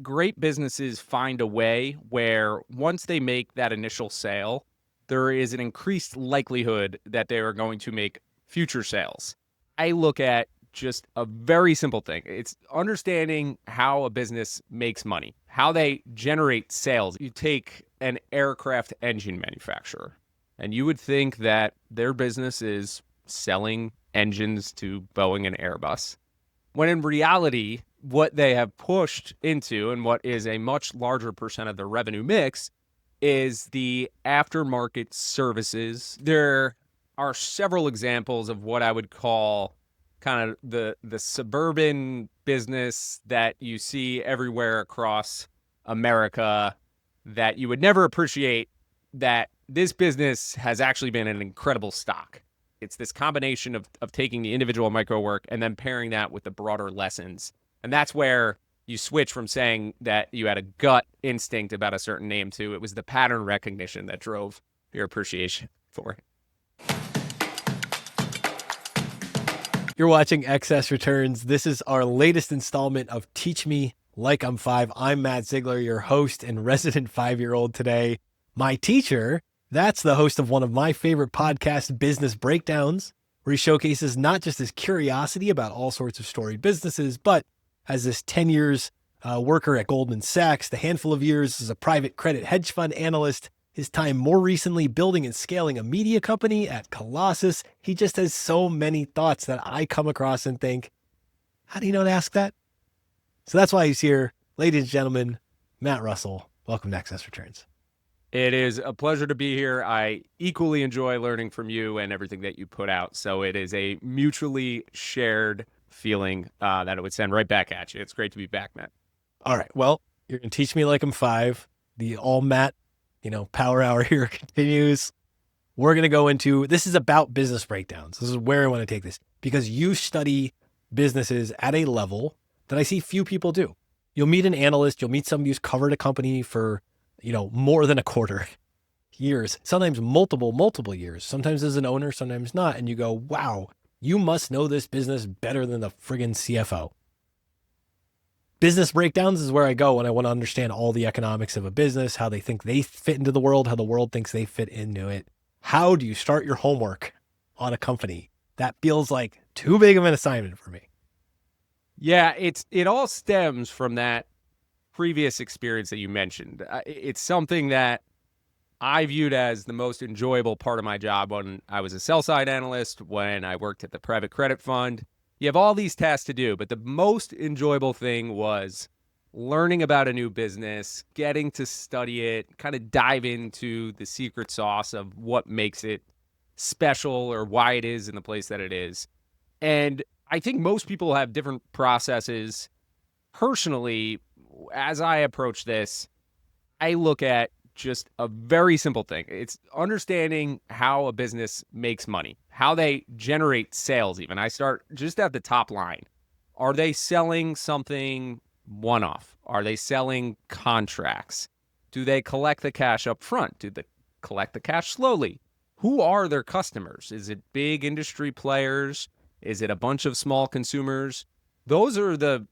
great businesses find a way where once they make that initial sale, there is an increased likelihood that they are going to make future sales. I look at just a very simple thing. It's understanding how a business makes money, how they generate sales. You take an aircraft engine manufacturer, and you would think that their business is selling engines to Boeing and Airbus, when in reality, what they have pushed into and what is a much larger percent of their revenue mix is the aftermarket services. There are several examples of what I would call kind of the suburban business that you see everywhere across America that you would never appreciate, that this business has actually been an incredible stock. It's this combination of taking the individual micro work and then pairing that with the broader lessons. And that's where you switch from saying that you had a gut instinct about a certain name to it was the pattern recognition that drove your appreciation for it. You're watching Excess Returns. This is our latest installment of Teach Me Like I'm 5. I'm Matt Zeigler, your host and resident 5-year-old today. My teacher, that's the host of one of my favorite podcasts, Business Breakdowns, where he showcases not just his curiosity about all sorts of storied businesses, but as this 10 years worker at Goldman Sachs, the handful of years as a private credit hedge fund analyst, his time more recently building and scaling a media company at Colossus. He just has so many thoughts that I come across and think, how do you know to ask that? So that's why he's here. Ladies and gentlemen, Matt Reustle, welcome to Excess Returns. It is a pleasure to be here. I equally enjoy learning from you and everything that you put out. So it is a mutually shared feeling that it would send right back at you. It's great to be back, Matt. All right. Well, you're going to teach me like I'm 5. The all Matt, power hour here continues. We're going to go into, this is about business breakdowns. This is where I want to take this because you study businesses at a level that I see few people do. You'll meet an analyst, you'll meet somebody who's covered a company for, more than a quarter years, sometimes multiple years, sometimes as an owner, sometimes not. And you go, wow, you must know this business better than the friggin' CFO. Business breakdowns is where I go when I want to understand all the economics of a business, how they think they fit into the world, how the world thinks they fit into it. How do you start your homework on a company? That feels like too big of an assignment for me. Yeah, it all stems from that previous experience that you mentioned. It's something that I viewed as the most enjoyable part of my job when I was a sell-side analyst, when I worked at the private credit fund. You have all these tasks to do, but the most enjoyable thing was learning about a new business, getting to study it, kind of dive into the secret sauce of what makes it special or why it is in the place that it is. And I think most people have different processes. Personally, as I approach this, I look at just a very simple thing. It's understanding how a business makes money, how they generate sales even. I start just at the top line. Are they selling something one-off? Are they selling contracts? Do they collect the cash up front? Do they collect the cash slowly? Who are their customers? Is it big industry players? Is it a bunch of small consumers? Those are the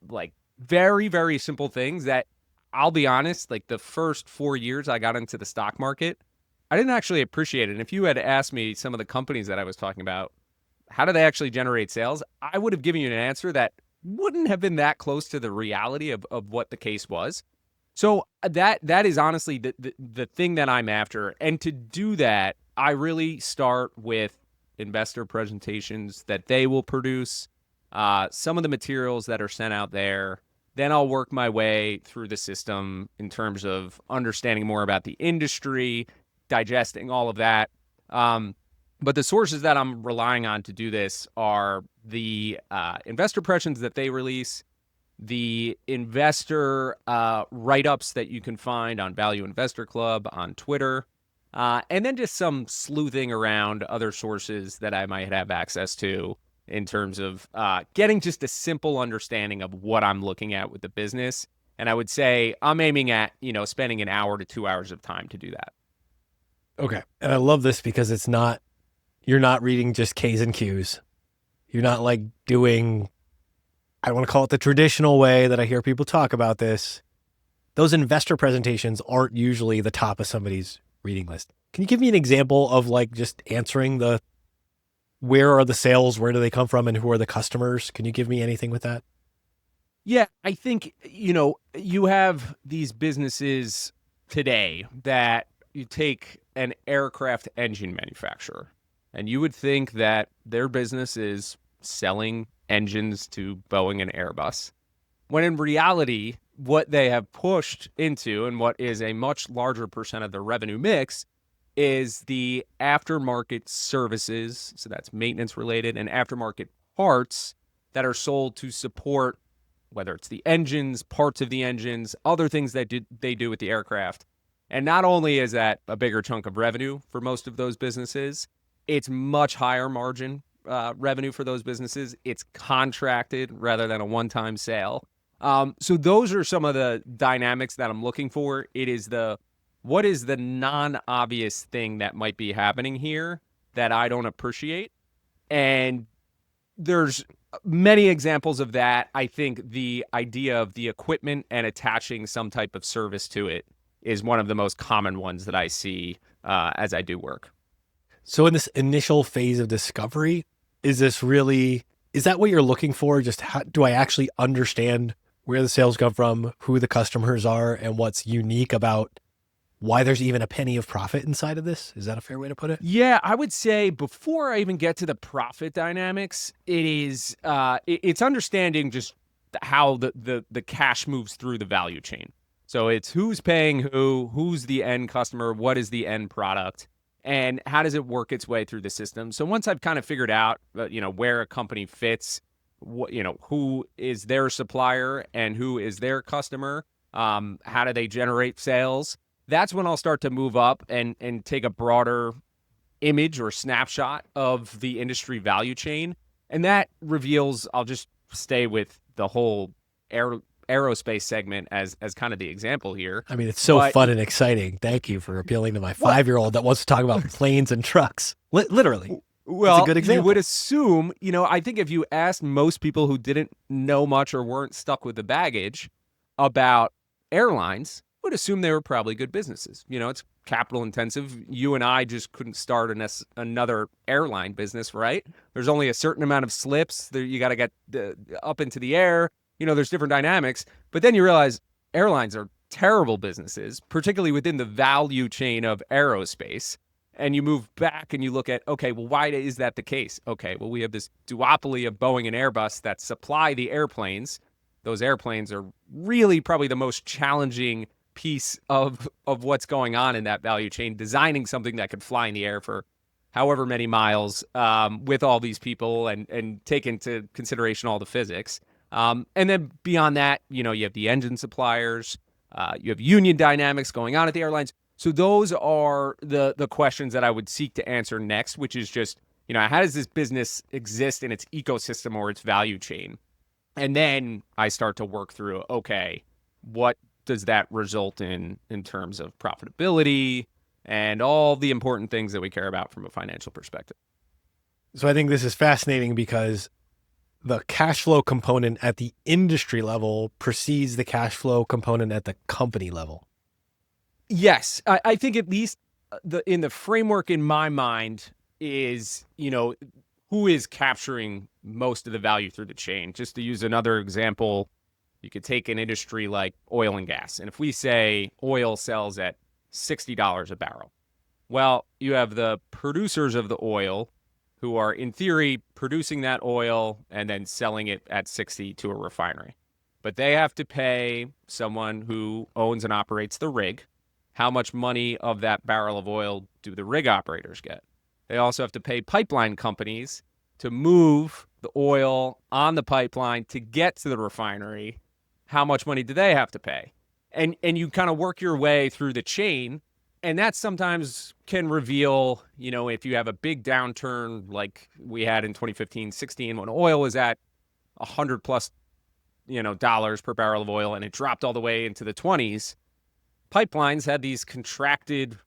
very, very simple things that, I'll be honest, the first 4 years I got into the stock market, I didn't actually appreciate it. And if you had asked me some of the companies that I was talking about, how do they actually generate sales? I would have given you an answer that wouldn't have been that close to the reality of what the case was. So that is honestly the thing that I'm after. And to do that, I really start with investor presentations that they will produce, some of the materials that are sent out there. Then I'll work my way through the system in terms of understanding more about the industry, digesting all of that. But the sources that I'm relying on to do this are the investor impressions that they release, the investor write-ups that you can find on Value Investor Club on Twitter, and then just some sleuthing around other sources that I might have access to in terms of getting just a simple understanding of what I'm looking at with the business. And I would say I'm aiming at, spending an hour to 2 hours of time to do that. Okay. And I love this because you're not reading just K's and Q's. You're not doing, I want to call it the traditional way that I hear people talk about this. those investor presentations aren't usually the top of somebody's reading list. Can you give me an example of like just answering the where are the sales, where do they come from, and who are the customers? Can you give me anything with that? Yeah, I think, you have these businesses today that you take an aircraft engine manufacturer, and you would think that their business is selling engines to Boeing and Airbus, when in reality, what they have pushed into and what is a much larger percent of their revenue mix is the aftermarket services. So that's maintenance related and aftermarket parts that are sold to support whether it's the engines, parts of the engines, other things that they do with the aircraft. And not only is that a bigger chunk of revenue for most of those businesses, it's much higher margin revenue for those businesses. It's contracted rather than a one-time sale. So those are some of the dynamics that I'm looking for. It is what is the non-obvious thing that might be happening here that I don't appreciate? And there's many examples of that. I think the idea of the equipment and attaching some type of service to it is one of the most common ones that I see as I do work. So in this initial phase of discovery, is that what you're looking for? Just how do I actually understand where the sales come from, who the customers are, and what's unique about why there's even a penny of profit inside of this? Is that a fair way to put it? Yeah, I would say before I even get to the profit dynamics, it's understanding just how the cash moves through the value chain. So it's who's paying who's the end customer, what is the end product, and how does it work its way through the system. So once I've kind of figured out, where a company fits, who is their supplier and who is their customer, how do they generate sales? That's when I'll start to move up and take a broader image or snapshot of the industry value chain. And that reveals, I'll just stay with the whole aerospace segment as kind of the example here. I mean, it's so fun and exciting. Thank you for appealing to my 5-year-old that wants to talk about planes and trucks. Literally. Well, it's a good example. You would assume, I think if you asked most people who didn't know much or weren't stuck with the baggage about airlines, would assume they were probably good businesses. It's capital intensive. You and I just couldn't start another airline business, right? There's only a certain amount of slips. You got to get up into the air. There's different dynamics. But then you realize airlines are terrible businesses, particularly within the value chain of aerospace. And you move back and you look at, okay, well, why is that the case? Okay, well, we have this duopoly of Boeing and Airbus that supply the airplanes. Those airplanes are really probably the most challenging piece of what's going on in that value chain, designing something that could fly in the air for however many miles with all these people and take into consideration all the physics. And then beyond that, you have the engine suppliers, you have union dynamics going on at the airlines. So those are the questions that I would seek to answer next, which is just, how does this business exist in its ecosystem or its value chain? And then I start to work through, okay, what does that result in terms of profitability and all the important things that we care about from a financial perspective? So I think this is fascinating because the cash flow component at the industry level precedes the cash flow component at the company level. Yes, I think at least in the framework in my mind is, who is capturing most of the value through the chain. Just to use another example, you could take an industry like oil and gas. And if we say oil sells at $60 a barrel, well, you have the producers of the oil who are, in theory, producing that oil and then selling it at 60 to a refinery. But they have to pay someone who owns and operates the rig. How much money of that barrel of oil do the rig operators get? They also have to pay pipeline companies to move the oil on the pipeline to get to the refinery. How much money do they have to pay? And you kind of work your way through the chain. And that sometimes can reveal, if you have a big downturn like we had in 2015-16 when oil was at $100+ dollars per barrel of oil and it dropped all the way into the 20s, pipelines had these contracted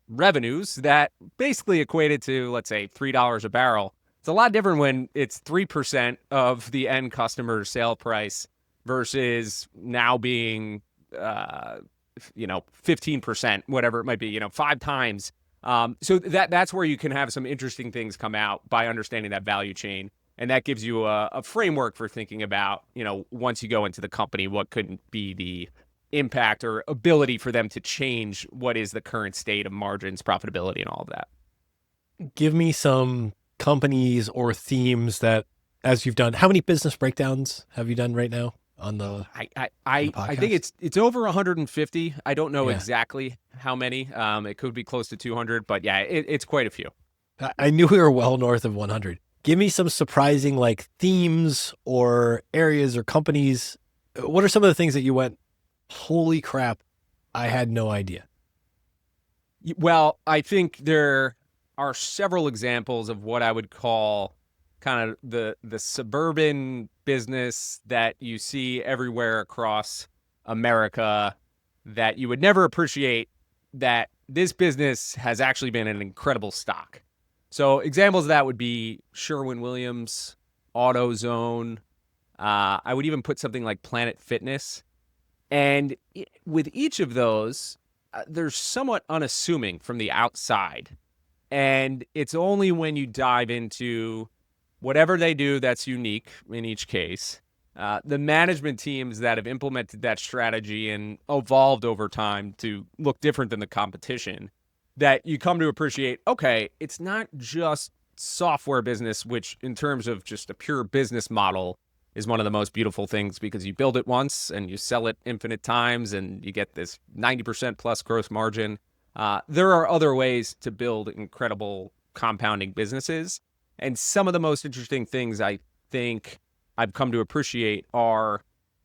revenues that basically equated to, let's say, $3 a barrel. It's a lot different when it's 3% of the end customer's sale price versus now being 15%, whatever it might be, 5 times. So that's where you can have some interesting things come out by understanding that value chain. And that gives you a framework for thinking about, once you go into the company, what could be the impact or ability for them to change what is the current state of margins, profitability, and all of that. Give me some companies or themes that, as you've done, how many business breakdowns have you done right now on the I think it's over 150. I don't know Yeah. exactly how many. It could be close to 200, but yeah, it's quite a few. I knew we were well north of 100. Give me some surprising like themes or areas or companies. What are some of the things that you went, holy crap, I had no idea? Well, I think there are several examples of what I would call kind of the suburban business that you see everywhere across America that you would never appreciate, that this business has actually been an incredible stock. So examples of that would be Sherwin-Williams, AutoZone. I would even put something like Planet Fitness. And with each of those, they're somewhat unassuming from the outside. And it's only when you dive into whatever they do that's unique in each case, the management teams that have implemented that strategy and evolved over time to look different than the competition, that you come to appreciate, okay, it's not just software business, which in terms of just a pure business model is one of the most beautiful things, because you build it once and you sell it infinite times and you get this 90% plus gross margin. There are other ways to build incredible compounding businesses. And some of the most interesting things I think I've come to appreciate are,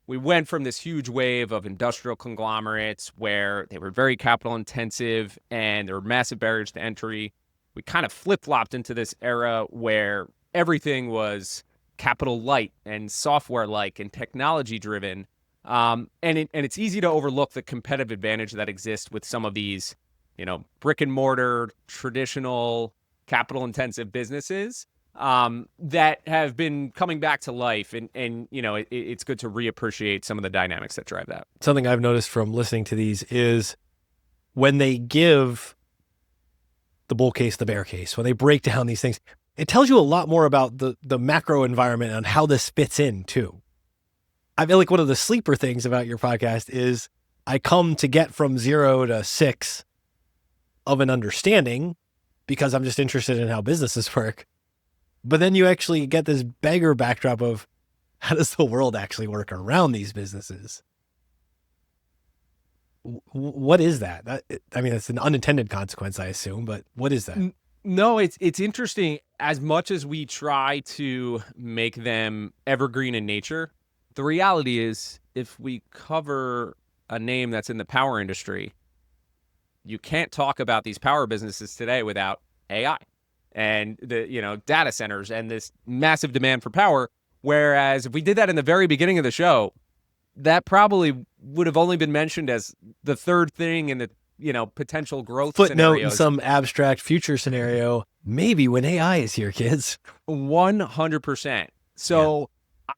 we went from this huge wave of industrial conglomerates where they were very capital intensive and there were massive barriers to entry. We kind of flip-flopped into this era where everything was capital light and software like and technology driven. And it's easy to overlook the competitive advantage that exists with some of these, brick and mortar, traditional, capital intensive businesses that have been coming back to life. And it's good to reappreciate some of the dynamics that drive that. Something I've noticed from listening to these is when they give the bull case, the bear case, when they break down these things, it tells you a lot more about the macro environment and how this fits in too. I feel like one of the sleeper things about your podcast is I come to get from 0 to 6 of an understanding because I'm just interested in how businesses work. But then you actually get this bigger backdrop of how does the world actually work around these businesses? What is that? It's an unintended consequence, I assume, but what is that? No, it's interesting. As much as we try to make them evergreen in nature, the reality is if we cover a name that's in the power industry, you can't talk about these power businesses today without AI and the data centers and this massive demand for power. Whereas if we did that in the very beginning of the show, that probably would have only been mentioned as the third thing in the potential growth footnote scenarios. In some abstract future scenario, maybe when AI is here, kids. 100%. So yeah.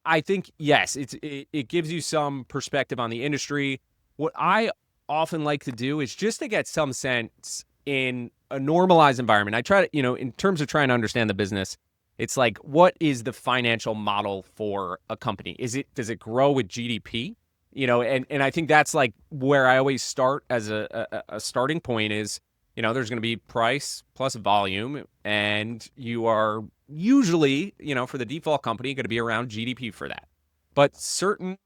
I think, yes, it gives you some perspective on the industry. What I often like to do is just to get some sense in a normalized environment. I try to, in terms of trying to understand the business, it's like, what is the financial model for a company? Does it grow with GDP? And I think that's like where I always start as a starting point is, there's going to be price plus volume, and you are usually, for the default company, going to be around GDP for that. But certain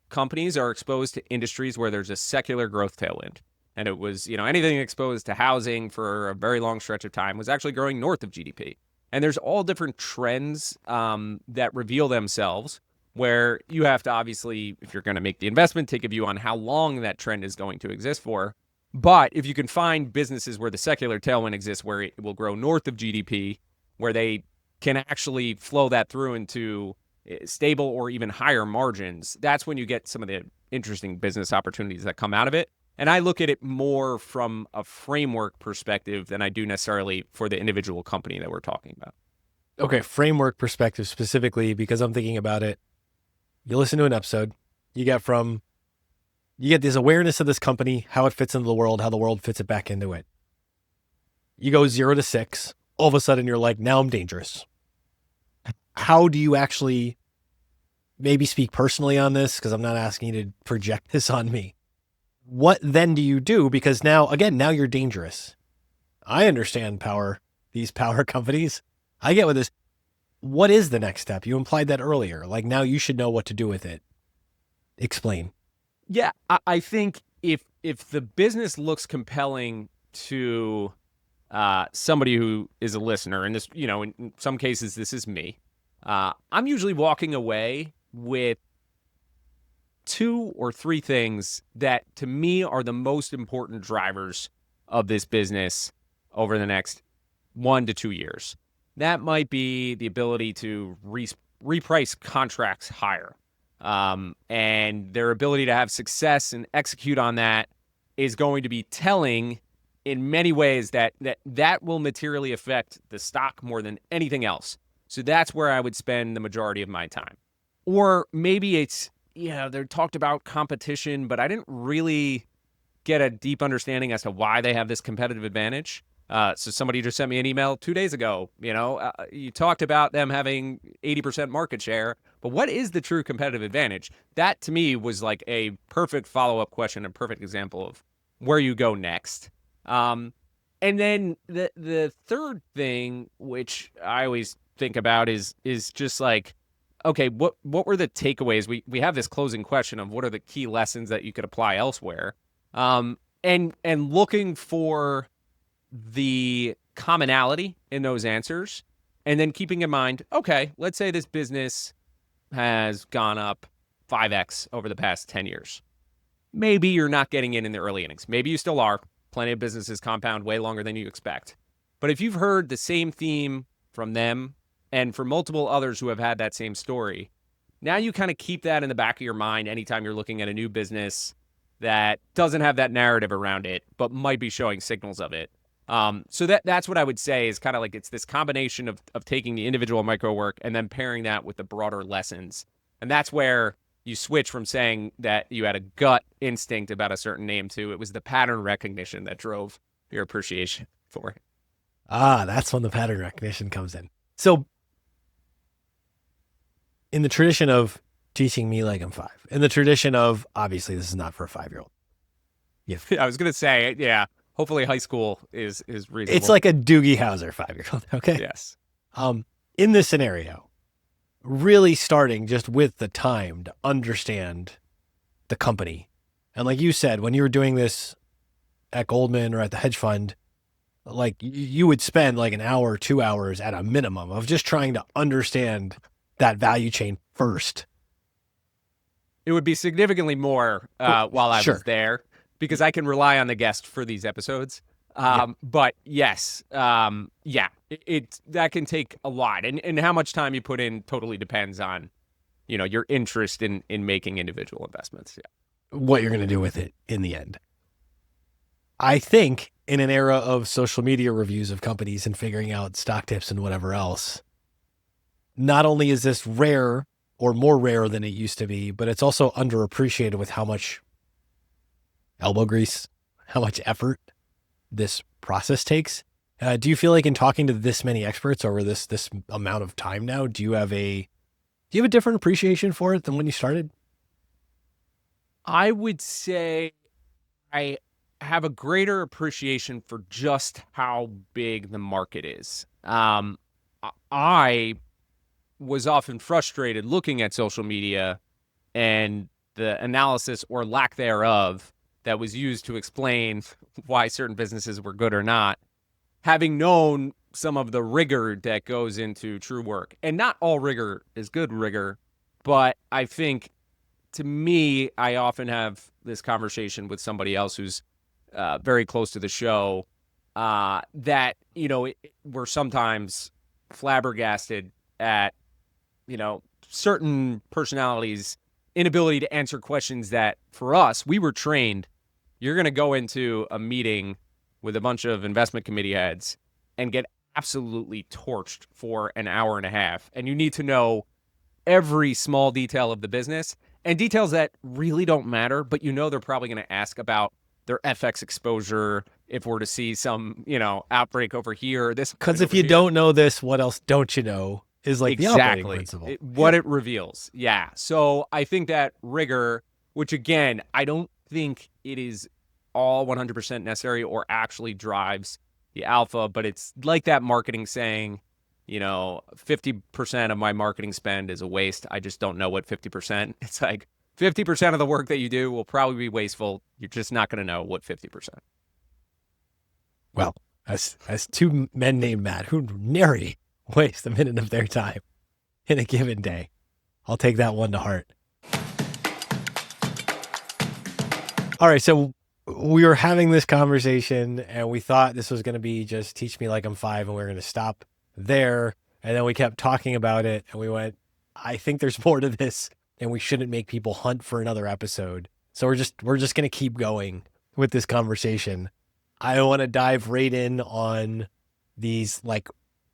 companies are exposed to industries where there's a secular growth tailwind. And it was, anything exposed to housing for a very long stretch of time was actually growing north of GDP. And there's all different trends that reveal themselves, where you have to obviously, if you're going to make the investment, take a view on how long that trend is going to exist for. But if you can find businesses where the secular tailwind exists, where it will grow north of GDP, where they can actually flow that through into stable or even higher margins, that's when you get some of the interesting business opportunities that come out of it. And I look at it more from a framework perspective than I do necessarily for the individual company that we're talking about. Okay, framework perspective specifically, because I'm thinking about it. You listen to an episode, you get from You get this awareness of this company, how it fits into the world, how the world fits it back into it. You go 0 to 6. All of a sudden, you're like, now I'm dangerous. How do you actually maybe speak personally on this? Because I'm not asking you to project this on me. What then do you do? Because now you're dangerous. I understand these power companies. I get with this. What is the next step? You implied that earlier. Like now you should know what to do with it. Explain. Yeah, I think if the business looks compelling to somebody who is a listener, and this, in some cases, this is me, I'm usually walking away with 2 or 3 things that to me are the most important drivers of this business over the next 1 to 2 years. That might be the ability to reprice contracts higher. And their ability to have success and execute on that is going to be telling in many ways that will materially affect the stock more than anything else. So that's where I would spend the majority of my time. Or maybe it's, they're talked about competition, but I didn't really get a deep understanding as to why they have this competitive advantage. So somebody just sent me an email 2 days ago. You talked about them having 80% market share, but what is the true competitive advantage? That to me was like a perfect follow-up question, a perfect example of where you go next. And then the third thing, which I always think about is just like, okay, what were the takeaways? We have this closing question of what are the key lessons that you could apply elsewhere, and looking for the commonality in those answers, and then keeping in mind, okay, let's say this business has gone up 5x over the past 10 years. Maybe you're not getting in the early innings. Maybe you still are. Plenty of businesses compound way longer than you expect. But if you've heard the same theme from them and for multiple others who have had that same story, now you kind of keep that in the back of your mind anytime you're looking at a new business that doesn't have that narrative around it, but might be showing signals of it. So that's what I would say is kind of like it's this combination of taking the individual micro work and then pairing that with the broader lessons. And that's where you switch from saying that you had a gut instinct about a certain name to it was the pattern recognition that drove your appreciation for it. That's when the pattern recognition comes in. So in the tradition of teaching me like I'm 5, in the tradition of, obviously this is not for a 5-year-old. Yeah, I was going to say, yeah, hopefully high school is reasonable. It's like a Doogie Howser 5-year-old. Okay. Yes. In this scenario, really starting just with the time to understand the company. And like you said, when you were doing this at Goldman or at the hedge fund, like you would spend like an hour, 2 hours at a minimum of just trying to understand that value chain first. It would be significantly more while I Sure. was there because I can rely on the guest for these episodes. But yes, it that can take a lot, and how much time you put in totally depends on, your interest in making individual investments. Yeah. What you're going to do with it in the end. I think in an era of social media reviews of companies and figuring out stock tips and whatever else, not only is this rare or more rare than it used to be, but it's also underappreciated with how much elbow grease, how much effort this process takes. Do you feel like in talking to this many experts over this amount of time now, do you have a different appreciation for it than when you started? I would say I have a greater appreciation for just how big the market is. I was often frustrated looking at social media and the analysis or lack thereof that was used to explain why certain businesses were good or not, having known some of the rigor that goes into true work. And not all rigor is good rigor, but I think to me, I often have this conversation with somebody else who's very close to the show that, we're sometimes flabbergasted at, certain personalities' inability to answer questions that for us, we were trained. You're going to go into a meeting with a bunch of investment committee heads and get absolutely torched for an hour and a half. And you need to know every small detail of the business. and details that really don't matter, but they're probably going to ask about their FX exposure if we're to see some, outbreak over here, this Because happened if over you here. don't know this, what else don't you know is like the operating Exactly. principle. What it reveals. Yeah. So I think that rigor, which again, I don't think it is all 100% necessary or actually drives the alpha, but it's like that marketing saying, 50% of my marketing spend is a waste. I just don't know what 50%. It's like 50% of the work that you do will probably be wasteful. You're just not going to know what 50%. Well, as two men named Matt who nary waste a minute of their time in a given day, I'll take that one to heart. All right, so we were having this conversation and we thought this was going to be just teach me like I'm 5 and we are going to stop there. And then we kept talking about it and we went, I think there's more to this and we shouldn't make people hunt for another episode. So we're just going to keep going with this conversation. I want to dive right in on these like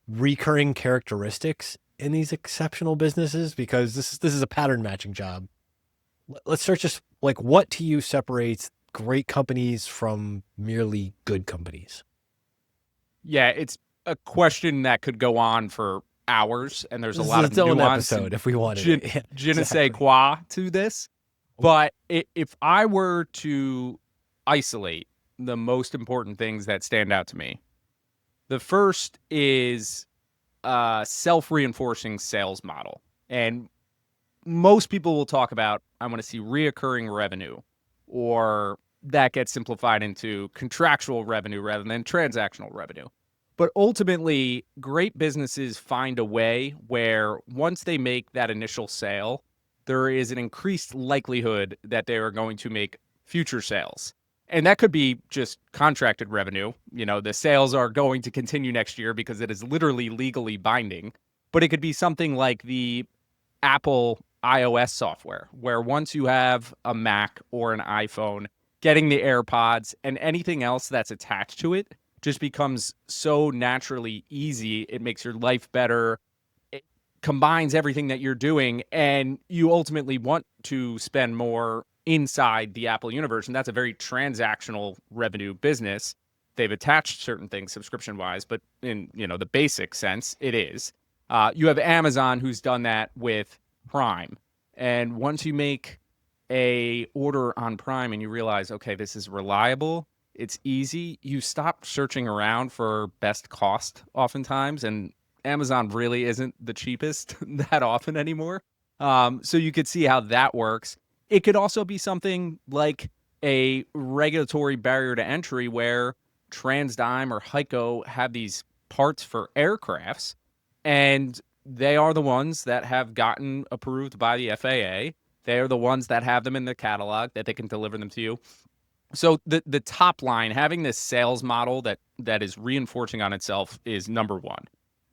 recurring characteristics in these exceptional businesses because this is a pattern matching job. Let's start just like what to you separates great companies from merely good companies? Yeah, it's a question that could go on for hours, and there's This a is lot of its own nuance episode and if we wanted je, it. Yeah, je ne sais exactly. quoi to this. But if I were to isolate the most important things that stand out to me, the first is a self-reinforcing sales model. And most people will talk about, I want to see reoccurring revenue, or that gets simplified into contractual revenue rather than transactional revenue. But ultimately, great businesses find a way where once they make that initial sale, there is an increased likelihood that they are going to make future sales. And that could be just contracted revenue. The sales are going to continue next year because it is literally legally binding. But it could be something like the Apple iOS software, where once you have a Mac or an iPhone, getting the AirPods and anything else that's attached to it just becomes so naturally easy. It makes your life better. It combines everything that you're doing, and you ultimately want to spend more inside the Apple universe. And that's a very transactional revenue business. They've attached certain things subscription wise, but in the basic sense, it is. You have Amazon who's done that with Prime. And once you make a order on Prime and you realize, okay, this is reliable, it's easy, you stop searching around for best cost oftentimes. And Amazon really isn't the cheapest that often anymore. So you could see how that works. It could also be something like a regulatory barrier to entry where TransDigm or Heiko have these parts for aircrafts, and they are the ones that have gotten approved by the FAA. They are the ones that have them in their catalog that they can deliver them to you. So the top line, having this sales model that is reinforcing on itself is number one.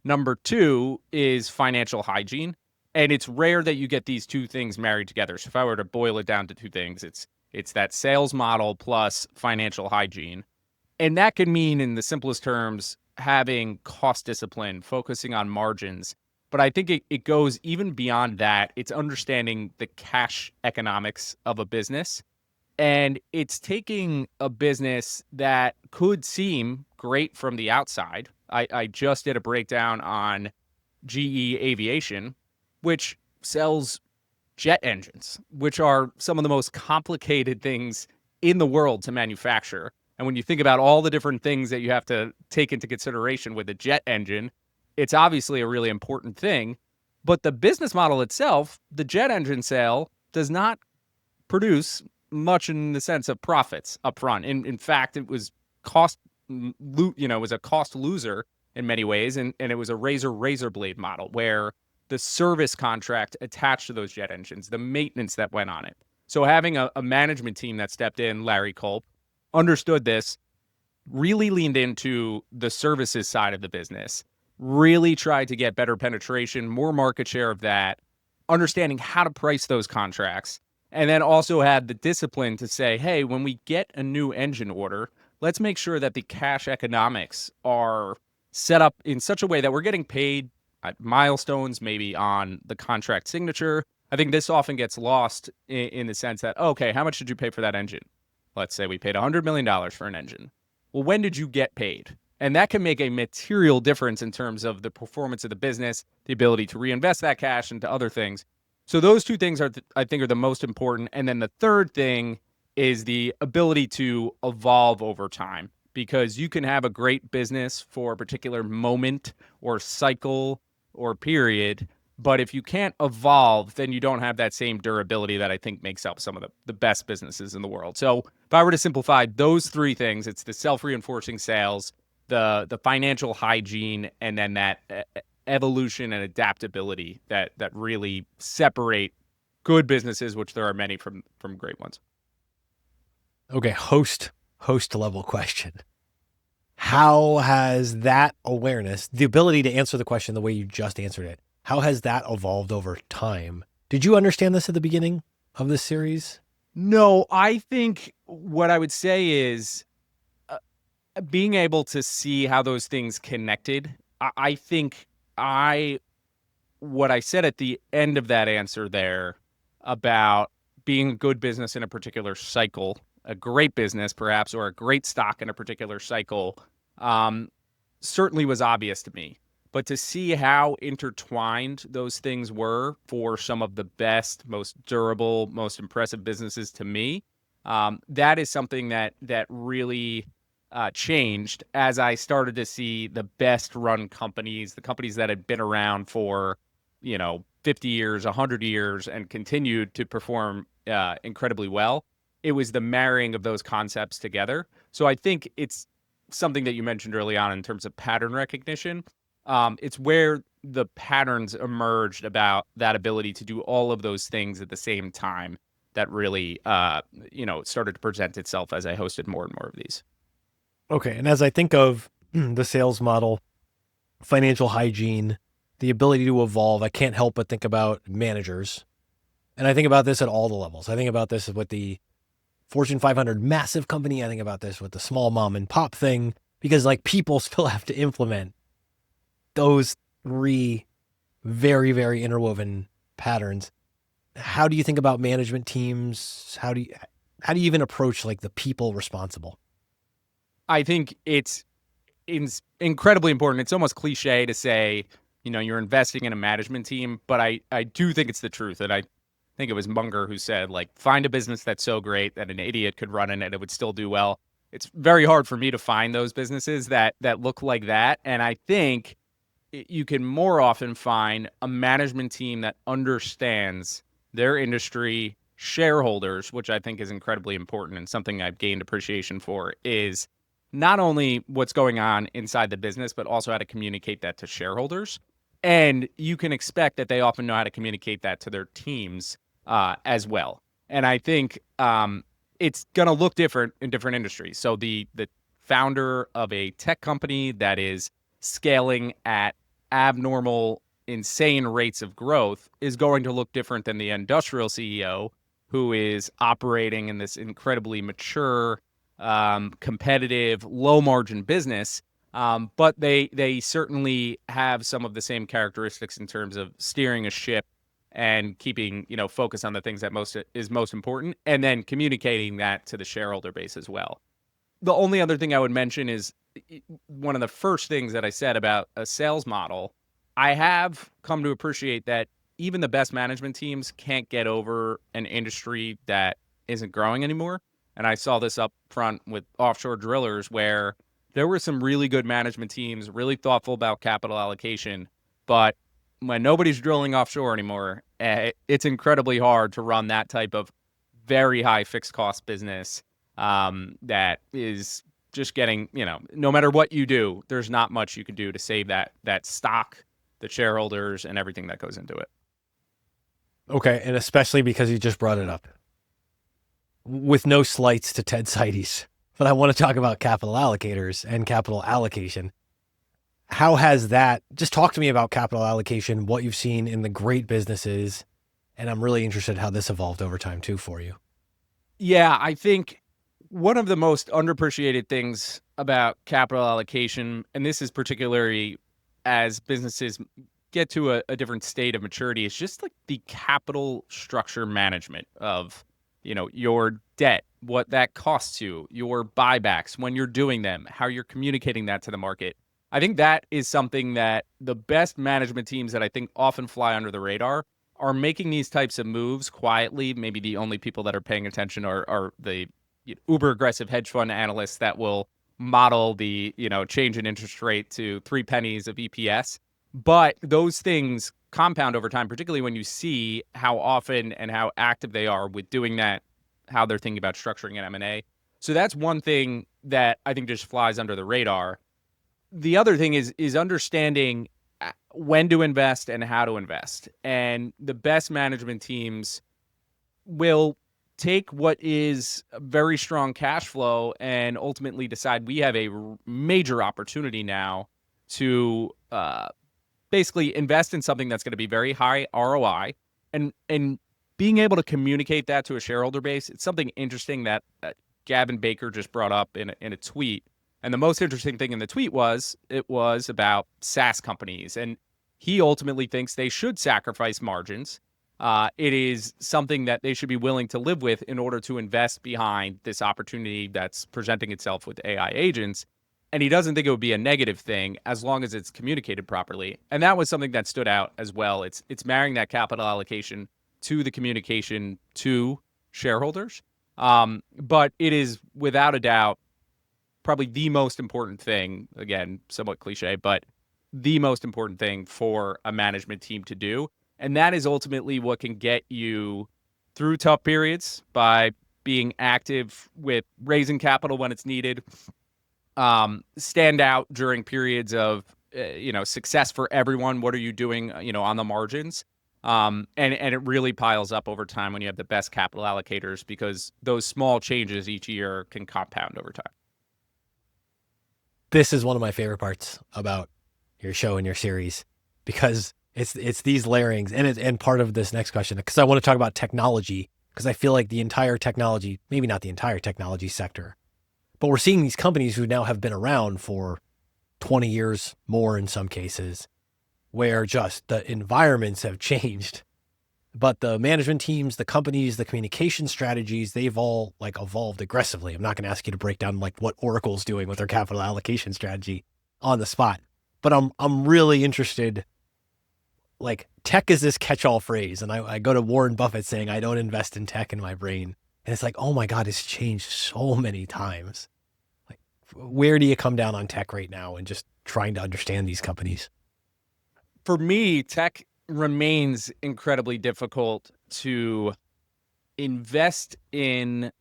Number two is financial hygiene. And it's rare that you get these two things married together. So if I were to boil it down to two things, it's that sales model plus financial hygiene. And that could mean, in the simplest terms, having cost discipline, focusing on margins. But I think it goes even beyond that. It's understanding the cash economics of a business. And it's taking a business that could seem great from the outside. I just did a breakdown on GE Aviation, which sells jet engines, which are some of the most complicated things in the world to manufacture. And when you think about all the different things that you have to take into consideration with a jet engine, it's obviously a really important thing. But the business model itself, the jet engine sale, does not produce much in the sense of profits up front. In fact, it was it was a cost loser in many ways. And it was a razor blade model where the service contract attached to those jet engines, the maintenance that went on it. So having a management team that stepped in, Larry Culp, understood this, really leaned into the services side of the business, really tried to get better penetration, more market share of that, understanding how to price those contracts, and then also had the discipline to say, hey, when we get a new engine order, let's make sure that the cash economics are set up in such a way that we're getting paid at milestones, maybe on the contract signature, I think this often gets lost in the sense that, okay, how much did you pay for that engine? Let's say we paid $100 million for an engine. Well, when did you get paid? And that can make a material difference in terms of the performance of the business, the ability to reinvest that cash into other things. So those two things I think, are the most important. And then the third thing is the ability to evolve over time, because you can have a great business for a particular moment or cycle or period, but if you can't evolve, then you don't have that same durability that I think makes up some of the best businesses in the world. So if I were to simplify those three things, it's the self-reinforcing sales, the financial hygiene, and then that evolution and adaptability that really separate good businesses, which there are many, from great ones. Okay, host level question. How has that awareness, the ability to answer the question the way you just answered it, how has that evolved over time? Did you understand this at the beginning of this series? No, I think what I would say is being able to see how those things connected. I think what I said at the end of that answer there about being a good business in a particular cycle, a great business perhaps, or a great stock in a particular cycle, certainly was obvious to me. But to see how intertwined those things were for some of the best, most durable, most impressive businesses to me, that is something that really changed as I started to see the best run companies, the companies that had been around for, 50 years, 100 years, and continued to perform incredibly well. It was the marrying of those concepts together. So I think it's something that you mentioned early on in terms of pattern recognition. It's where the patterns emerged about that ability to do all of those things at the same time that really, started to present itself as I hosted more and more of these. Okay, and as I think of the sales model, financial hygiene, the ability to evolve, I can't help but think about managers. And I think about this at all the levels. I think about this with the Fortune 500 massive company. I think about this with the small mom and pop thing, because like people still have to implement those three very, very interwoven patterns. How do you think about management teams? How do you even approach like the people responsible? I think it's incredibly important. It's almost cliche to say, you're investing in a management team, but I do think it's the truth. And I think it was Munger who said, like, find a business that's so great that an idiot could run in it, it would still do well. It's very hard for me to find those businesses that look like that. And I think you can more often find a management team that understands their industry, shareholders, which I think is incredibly important and something I've gained appreciation for, is not only what's going on inside the business, but also how to communicate that to shareholders. And you can expect that they often know how to communicate that to their teams as well. And I think it's going to look different in different industries. So the founder of a tech company that is scaling at abnormal, insane rates of growth is going to look different than the industrial CEO who is operating in this incredibly mature, competitive, low margin business. But they certainly have some of the same characteristics in terms of steering a ship and keeping, focus on the things that is most important, and then communicating that to the shareholder base as well. The only other thing I would mention is one of the first things that I said about a sales model. I have come to appreciate that even the best management teams can't get over an industry that isn't growing anymore. And I saw this up front with offshore drillers, where there were some really good management teams, really thoughtful about capital allocation. But when nobody's drilling offshore anymore, it's incredibly hard to run that type of very high fixed cost business that is just getting, no matter what you do, there's not much you can do to save that stock, the shareholders, and everything that goes into it. Okay, and especially because you just brought it up. With no slights to Ted Seides, but I want to talk about capital allocators and capital allocation. How has that, just talk to me about capital allocation, what you've seen in the great businesses, and I'm really interested how this evolved over time too for you. Yeah, I think one of the most underappreciated things about capital allocation, and this is particularly as businesses get to a different state of maturity is just like the capital structure management of, your debt, what that costs you, your buybacks, when you're doing them, how you're communicating that to the market. I think that is something that the best management teams that I think often fly under the radar are making these types of moves quietly. Maybe the only people that are paying attention are the uber aggressive hedge fund analysts that will model the, change in interest rate to 3 pennies of EPS. But those things compound over time, particularly when you see how often and how active they are with doing that, how they're thinking about structuring an M&A. So that's one thing that I think just flies under the radar. The other thing is understanding when to invest and how to invest. And the best management teams will take what is a very strong cash flow and ultimately decide we have a major opportunity now to basically invest in something that's going to be very high ROI, and being able to communicate that to a shareholder base. It's something interesting that Gavin Baker just brought up in a tweet. And the most interesting thing in the tweet was it was about SaaS companies, and he ultimately thinks they should sacrifice margins. It is something that they should be willing to live with in order to invest behind this opportunity that's presenting itself with AI agents. And he doesn't think it would be a negative thing as long as it's communicated properly. And that was something that stood out as well. It's marrying that capital allocation to the communication to shareholders. But it is without a doubt probably the most important thing, again, somewhat cliche, but the most important thing for a management team to do. And that is ultimately what can get you through tough periods by being active with raising capital when it's needed, stand out during periods of, success for everyone. What are you doing, on the margins? And it really piles up over time when you have the best capital allocators, because those small changes each year can compound over time. This is one of my favorite parts about your show and your series, because it's these layerings, and part of this next question, because I want to talk about technology, because I feel like the entire technology, maybe not the entire technology sector, but we're seeing these companies who now have been around for 20 years more in some cases, where just the environments have changed, but the management teams, the companies, the communication strategies, they've all like evolved aggressively. I'm not going to ask you to break down like what Oracle's doing with their capital allocation strategy on the spot, but I'm really interested. Like, tech is this catch-all phrase, and I go to Warren Buffett saying I don't invest in tech in my brain, and it's like, oh my God, it's changed so many times. Like, where do you come down on tech right now, and just trying to understand these companies? For me, tech remains incredibly difficult to invest in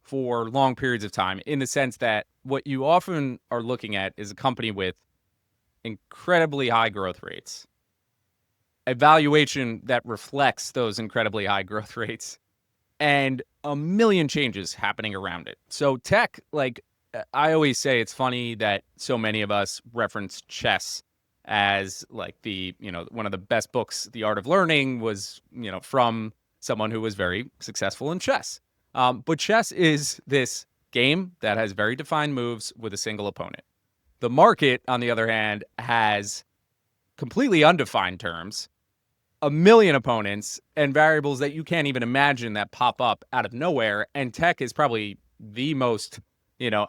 for long periods of time, in the sense that what you often are looking at is a company with incredibly high growth rates, a valuation that reflects those incredibly high growth rates, and a million changes happening around it. So tech, like I always say, it's funny that so many of us reference chess as like the, one of the best books. The Art of Learning was, from someone who was very successful in chess. But chess is this game that has very defined moves with a single opponent. The market, on the other hand, has completely undefined terms, a million opponents, and variables that you can't even imagine that pop up out of nowhere. And tech is probably the most,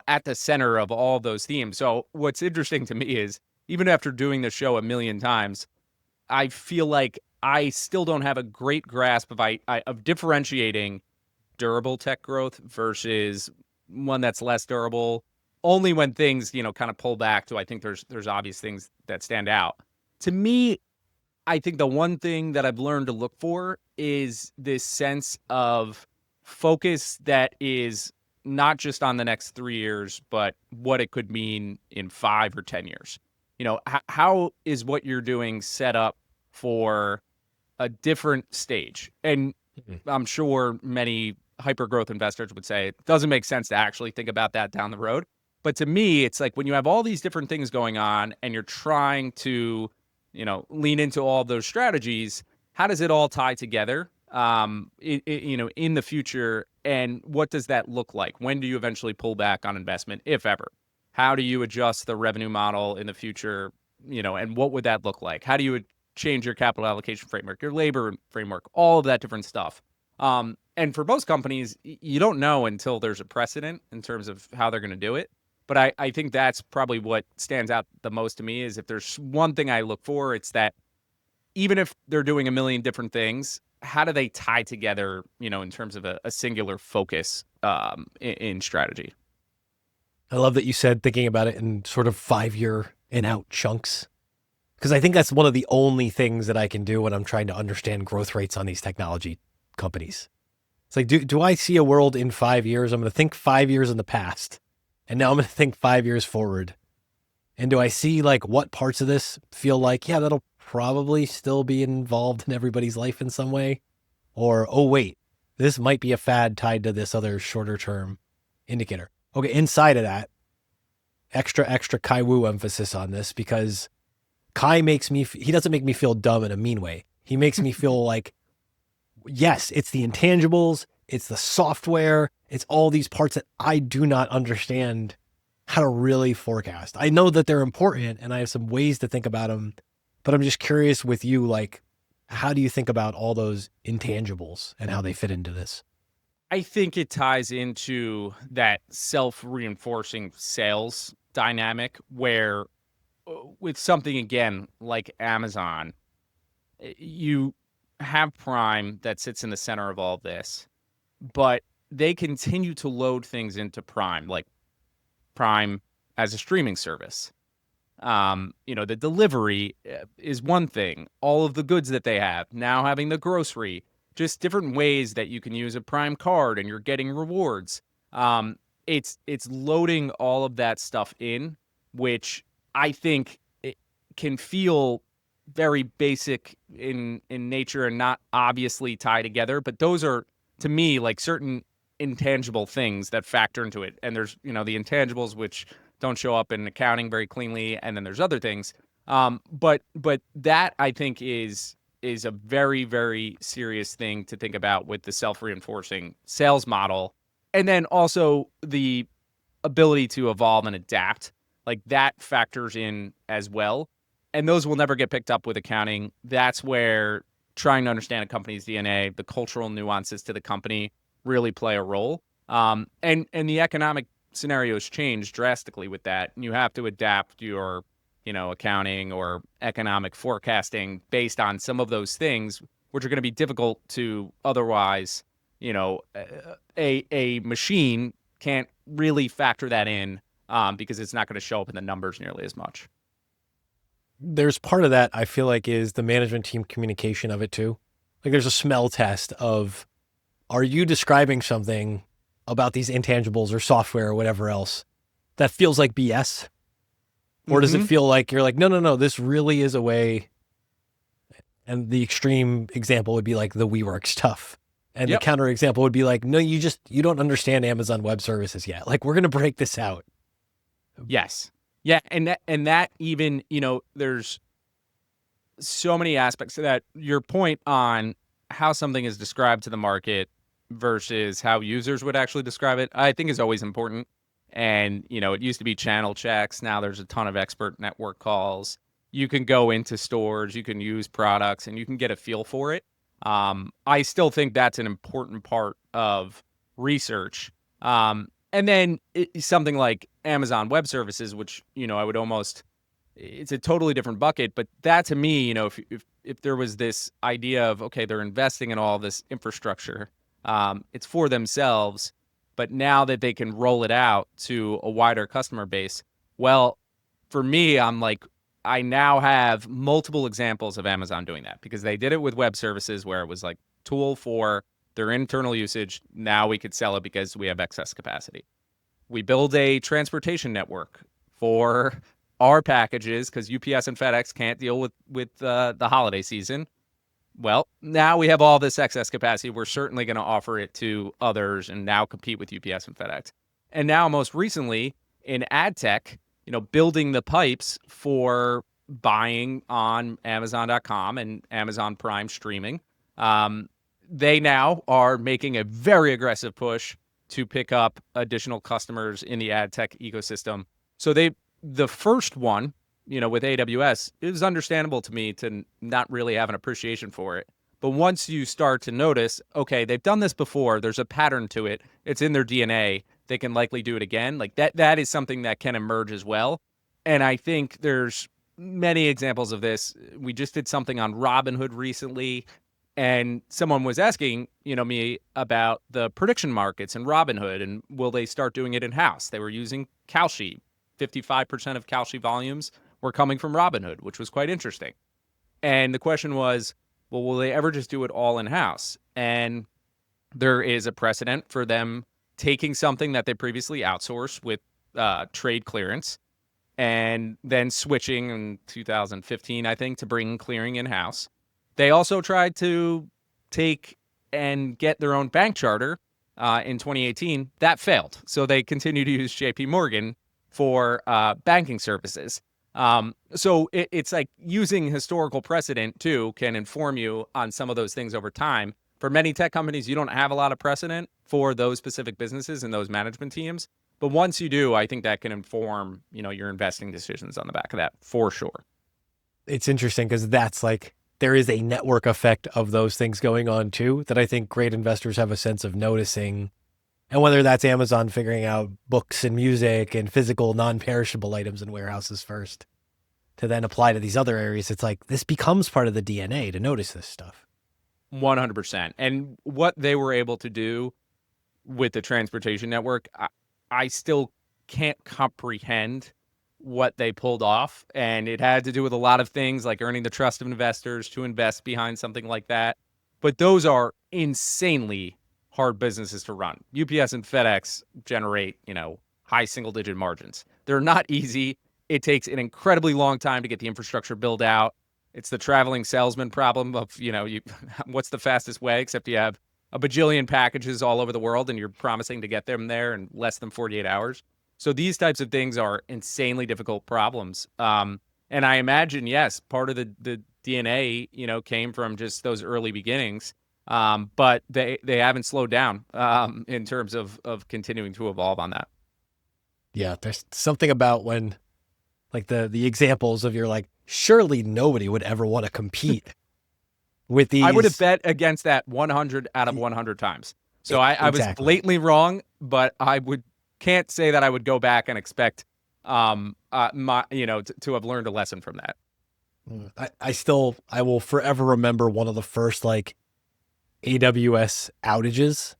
at the center of all those themes. So what's interesting to me is, even after doing the show a million times, I feel like I still don't have a great grasp of differentiating durable tech growth versus one that's less durable. Only when things, kind of pull back do I think there's obvious things that stand out. To me, I think the one thing that I've learned to look for is this sense of focus that is not just on the next 3 years, but what it could mean in 5 or 10 years. How is what you're doing set up for a different stage? And I'm sure many hyper growth investors would say it doesn't make sense to actually think about that down the road. But to me, it's like when you have all these different things going on and you're trying to, lean into all those strategies, how does it all tie together, in the future? And what does that look like? When do you eventually pull back on investment, if ever? How do you adjust the revenue model in the future? And what would that look like? How do you change your capital allocation framework, your labor framework, all of that different stuff. And for most companies, you don't know until there's a precedent in terms of how they're going to do it. But I think that's probably what stands out the most to me is if there's one thing I look for, it's that even if they're doing a million different things, how do they tie together, in terms of a singular focus in strategy? I love that you said thinking about it in sort of 5-year and out chunks. Because I think that's one of the only things that I can do when I'm trying to understand growth rates on these technology companies. It's like, do I see a world in 5 years? I'm going to think 5 years in the past, and now I'm going to think 5 years forward. And do I see like what parts of this feel like, yeah, that'll probably still be involved in everybody's life in some way? Or, oh, wait, this might be a fad tied to this other shorter term indicator. Okay, inside of that, extra Kai Wu emphasis on this because Kai he doesn't make me feel dumb in a mean way. He makes me feel like, yes, it's the intangibles, it's the software, it's all these parts that I do not understand how to really forecast. I know that they're important and I have some ways to think about them, but I'm just curious with you, like, how do you think about all those intangibles and how they fit into this? I think it ties into that self-reinforcing sales dynamic where with something again like Amazon, you have Prime that sits in the center of all this, but they continue to load things into Prime, like Prime as a streaming service. The delivery is one thing. All of the goods that they have now having the grocery, just different ways that you can use a Prime card and you're getting rewards. It's loading all of that stuff in, which I think it can feel very basic in nature and not obviously tie together. But those are, to me, like certain intangible things that factor into it. And there's, the intangibles which don't show up in accounting very cleanly, and then there's other things. But that I think is a very, very serious thing to think about with the self-reinforcing sales model. And then also the ability to evolve and adapt, like that factors in as well. And those will never get picked up with accounting. That's where trying to understand a company's DNA, the cultural nuances to the company really play a role. And the economic scenarios change drastically with that. And you have to adapt your, accounting or economic forecasting based on some of those things, which are going to be difficult to otherwise, a machine can't really factor that in because it's not going to show up in the numbers nearly as much. There's part of that I feel like is the management team communication of it too. Like there's a smell test of, are you describing something about these intangibles or software or whatever else that feels like BS? Or does it feel like you're like, no, this really is a way. And the extreme example would be like the WeWork stuff. And the counter example would be like, no, you don't understand Amazon Web Services yet. Like we're going to break this out. Yes. Yeah. And that even, there's so many aspects to that. Your point on how something is described to the market versus how users would actually describe it, I think is always important. And, it used to be channel checks. Now there's a ton of expert network calls. You can go into stores, you can use products, and you can get a feel for it. I still think that's an important part of research. And then something like Amazon Web Services, which, I would it's a totally different bucket. But that to me, if there was this idea of, okay, they're investing in all this infrastructure, it's for themselves, but now that they can roll it out to a wider customer base, well, for me, I'm like, I now have multiple examples of Amazon doing that because they did it with web services where it was like tool for their internal usage. Now we could sell it because we have excess capacity. We build a transportation network for our packages because UPS and FedEx can't deal with the holiday season. Well, now we have all this excess capacity. We're certainly going to offer it to others and now compete with UPS and FedEx. And now most recently in ad tech, building the pipes for buying on Amazon.com and Amazon Prime streaming. They now are making a very aggressive push to pick up additional customers in the ad tech ecosystem. So the first one with AWS, it was understandable to me to not really have an appreciation for it. But once you start to notice, okay, they've done this before, there's a pattern to it, it's in their DNA, they can likely do it again. Like that is something that can emerge as well. And I think there's many examples of this. We just did something on Robinhood recently, and someone was asking, me about the prediction markets in Robinhood and will they start doing it in-house? They were using Kalshi. 55% of Kalshi volumes were coming from Robinhood, which was quite interesting. And the question was, well, will they ever just do it all in-house? And there is a precedent for them taking something that they previously outsourced with trade clearance and then switching in 2015, I think, to bring clearing in-house. They also tried to take and get their own bank charter in 2018. That failed. So they continue to use JP Morgan for banking services. So it's like using historical precedent, too, can inform you on some of those things over time. For many tech companies, you don't have a lot of precedent for those specific businesses and those management teams. But once you do, I think that can inform, your investing decisions on the back of that for sure. It's interesting because that's like, there is a network effect of those things going on too, that I think great investors have a sense of noticing. And whether that's Amazon figuring out books and music and physical non-perishable items in warehouses first to then apply to these other areas, it's like this becomes part of the DNA to notice this stuff. 100%. And what they were able to do with the transportation network, I still can't comprehend what they pulled off. And it had to do with a lot of things like earning the trust of investors to invest behind something like that. But those are insanely hard businesses to run. UPS and FedEx generate, high single-digit margins. They're not easy. It takes an incredibly long time to get the infrastructure built out. It's the traveling salesman problem of, what's the fastest way, except you have a bajillion packages all over the world and you're promising to get them there in less than 48 hours. So these types of things are insanely difficult problems. And I imagine, yes, part of the DNA, came from just those early beginnings. But they haven't slowed down in terms of continuing to evolve on that. Yeah, there's something about when, like the examples of you're like, surely nobody would ever want to compete with these. I would have bet against that 100 out of 100 times. So I was blatantly wrong, but can't say that I would go back and expect to have learned a lesson from that. I will forever remember one of the first like AWS outages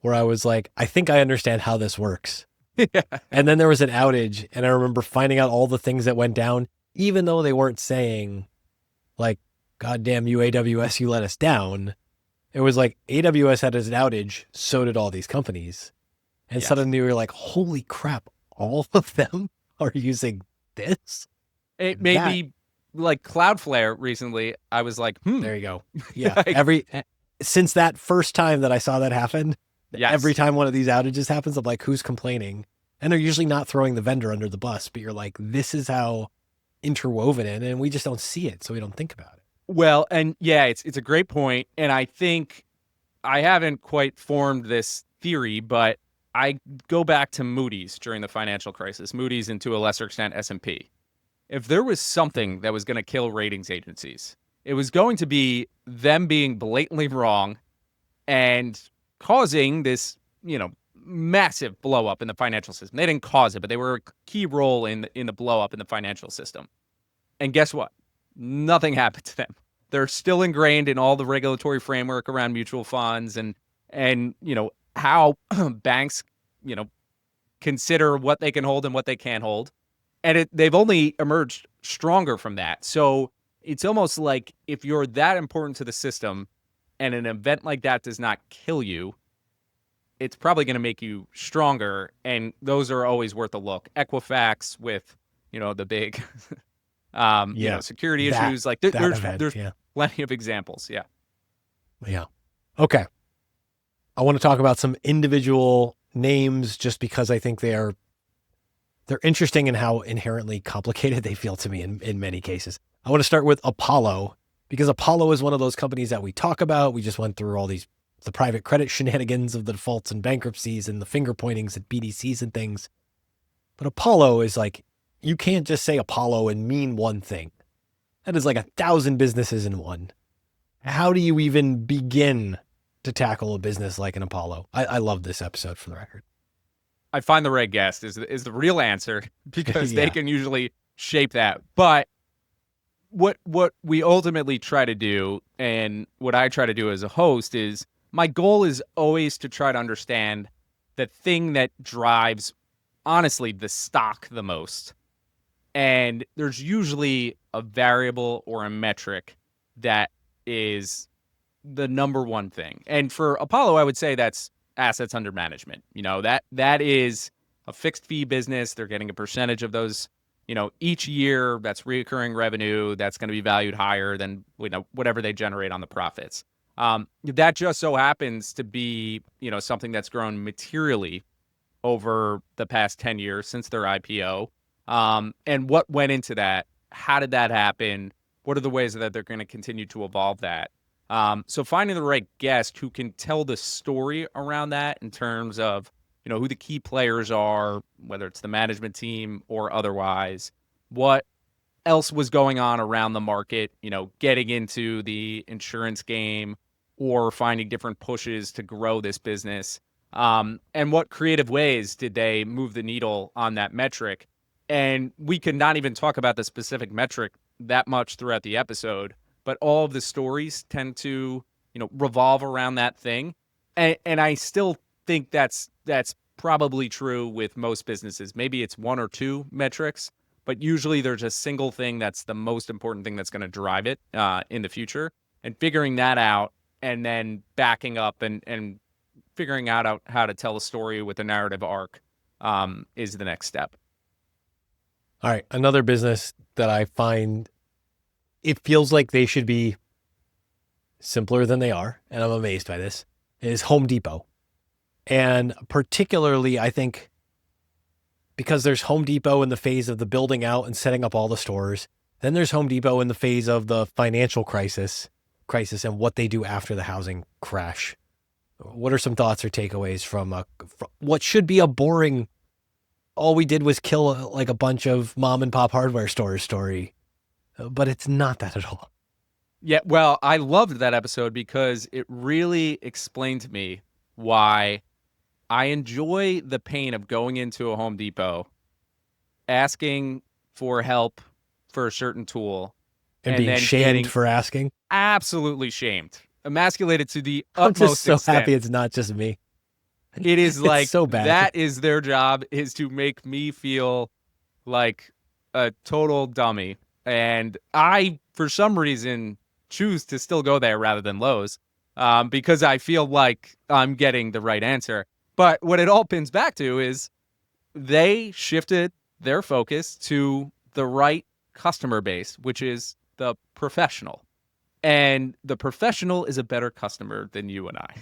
where I was like, I think I understand how this works. Yeah. And then there was an outage and I remember finding out all the things that went down, even though they weren't saying like, God damn you, AWS, you let us down. It was like AWS had an outage, so did all these companies. And suddenly we were like, holy crap, all of them are using this? It made me like Cloudflare recently. I was like, There you go. Yeah. Since that first time that I saw that happen, every time one of these outages happens, I'm like, who's complaining? And they're usually not throwing the vendor under the bus, but you're like, this is how interwoven in, and we just don't see it, so we don't think about it. Well, and yeah, it's a great point. And I think I haven't quite formed this theory, but I go back to Moody's during the financial crisis, Moody's and to a lesser extent S&P. If there was something that was going to kill ratings agencies, it was going to be them being blatantly wrong and causing this, massive blow up in the financial system. They didn't cause it, but they were a key role in the blow up in the financial system. And guess what? Nothing happened to them. They're still ingrained in all the regulatory framework around mutual funds and how banks, consider what they can hold and what they can't hold. And they've only emerged stronger from that. So it's almost like if you're that important to the system and an event like that does not kill you, it's probably going to make you stronger. And those are always worth a look. Equifax with, the big security issues. Like there's plenty of examples. Yeah. Yeah. Okay. I want to talk about some individual names just because I think they're interesting in how inherently complicated they feel to me in many cases. I want to start with Apollo because Apollo is one of those companies that we talk about. We just went through all the private credit shenanigans of the defaults and bankruptcies and the finger pointings at BDCs and things. But Apollo is like you can't just say Apollo and mean one thing. That is like 1,000 businesses in one. How do you even begin to tackle a business like an Apollo? I love this episode, for the record. I find the right guest is the real answer because they Yeah. can usually shape that. But what we ultimately try to do, and what I try to do as a host, is my goal is always to try to understand the thing that drives, honestly, the stock the most. And there's usually a variable or a metric that is the number one thing. And for Apollo, I would say that's assets under management. That is a fixed fee business. They're getting a percentage of those, each year. That's recurring revenue that's going to be valued higher than whatever they generate on the profits. That just so happens to be, something that's grown materially over the past 10 years since their IPO. And what went into that? How did that happen? What are the ways that they're going to continue to evolve that? So finding the right guest who can tell the story around that in terms of, who the key players are, whether it's the management team or otherwise, what else was going on around the market, getting into the insurance game or finding different pushes to grow this business. And what creative ways did they move the needle on that metric? And we could not even talk about the specific metric that much throughout the episode, but all of the stories tend to, revolve around that thing. And I still think that's probably true with most businesses. Maybe it's one or two metrics, but usually there's a single thing that's the most important thing that's going to drive it in the future. And figuring that out and then backing up and figuring out how to tell a story with a narrative arc is the next step. All right. Another business that I find it feels like they should be simpler than they are, and I'm amazed by this, is Home Depot. And particularly, I think, because there's Home Depot in the phase of the building out and setting up all the stores. Then there's Home Depot in the phase of the financial crisis and what they do after the housing crash. What are some thoughts or takeaways from what should be a boring, all we did was kill like a bunch of mom and pop hardware stores story, but it's not that at all. Yeah, well, I loved that episode because it really explained to me why I enjoy the pain of going into a Home Depot, asking for help for a certain tool, And and being then shamed getting for asking. absolutely shamed, emasculated to the I'm just utmost so extent. happy it's not just me. It is like so bad. that is their job, is to make me feel like a total dummy. And I, for some reason, choose to still go there rather than Lowe's because I feel like I'm getting the right answer. But what it all pins back to is they shifted their focus to the right customer base, which is the professional. And the professional is a better customer than you and I.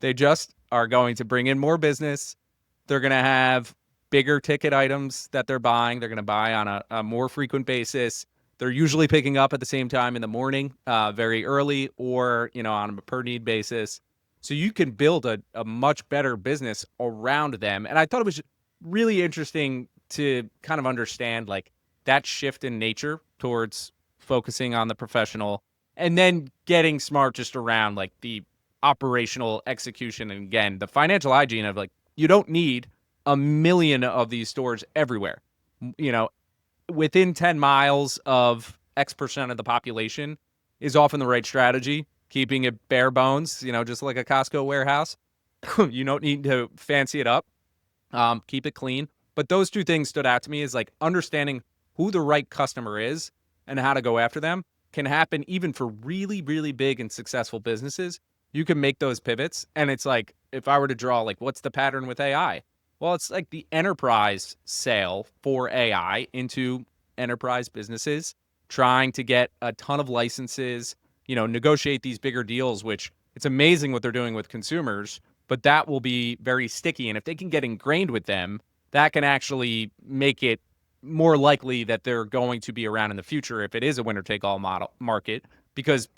They just are going to bring in more business. They're going to have bigger ticket items that they're buying. They're going to buy on a more frequent basis. They're usually picking up at the same time in the morning, very early, or on a per need basis. So you can build a much better business around them. And I thought it was really interesting to kind of understand like that shift in nature towards focusing on the professional and then getting smart just around like the operational execution. And again, the financial hygiene of like, you don't need a million of these stores everywhere. Within 10 miles of X percent of the population is often the right strategy. Keeping it bare bones, just like a Costco warehouse. You don't need to fancy it up. Keep it clean. But those two things stood out to me as like understanding who the right customer is and how to go after them can happen even for really, really big and successful businesses. You can make those pivots. And it's like, if I were to draw, like, what's the pattern with AI? Well, it's like the enterprise sale for AI into enterprise businesses, trying to get a ton of licenses, negotiate these bigger deals, which it's amazing what they're doing with consumers, but that will be very sticky. And if they can get ingrained with them, that can actually make it more likely that they're going to be around in the future if it is a winner-take-all market, because,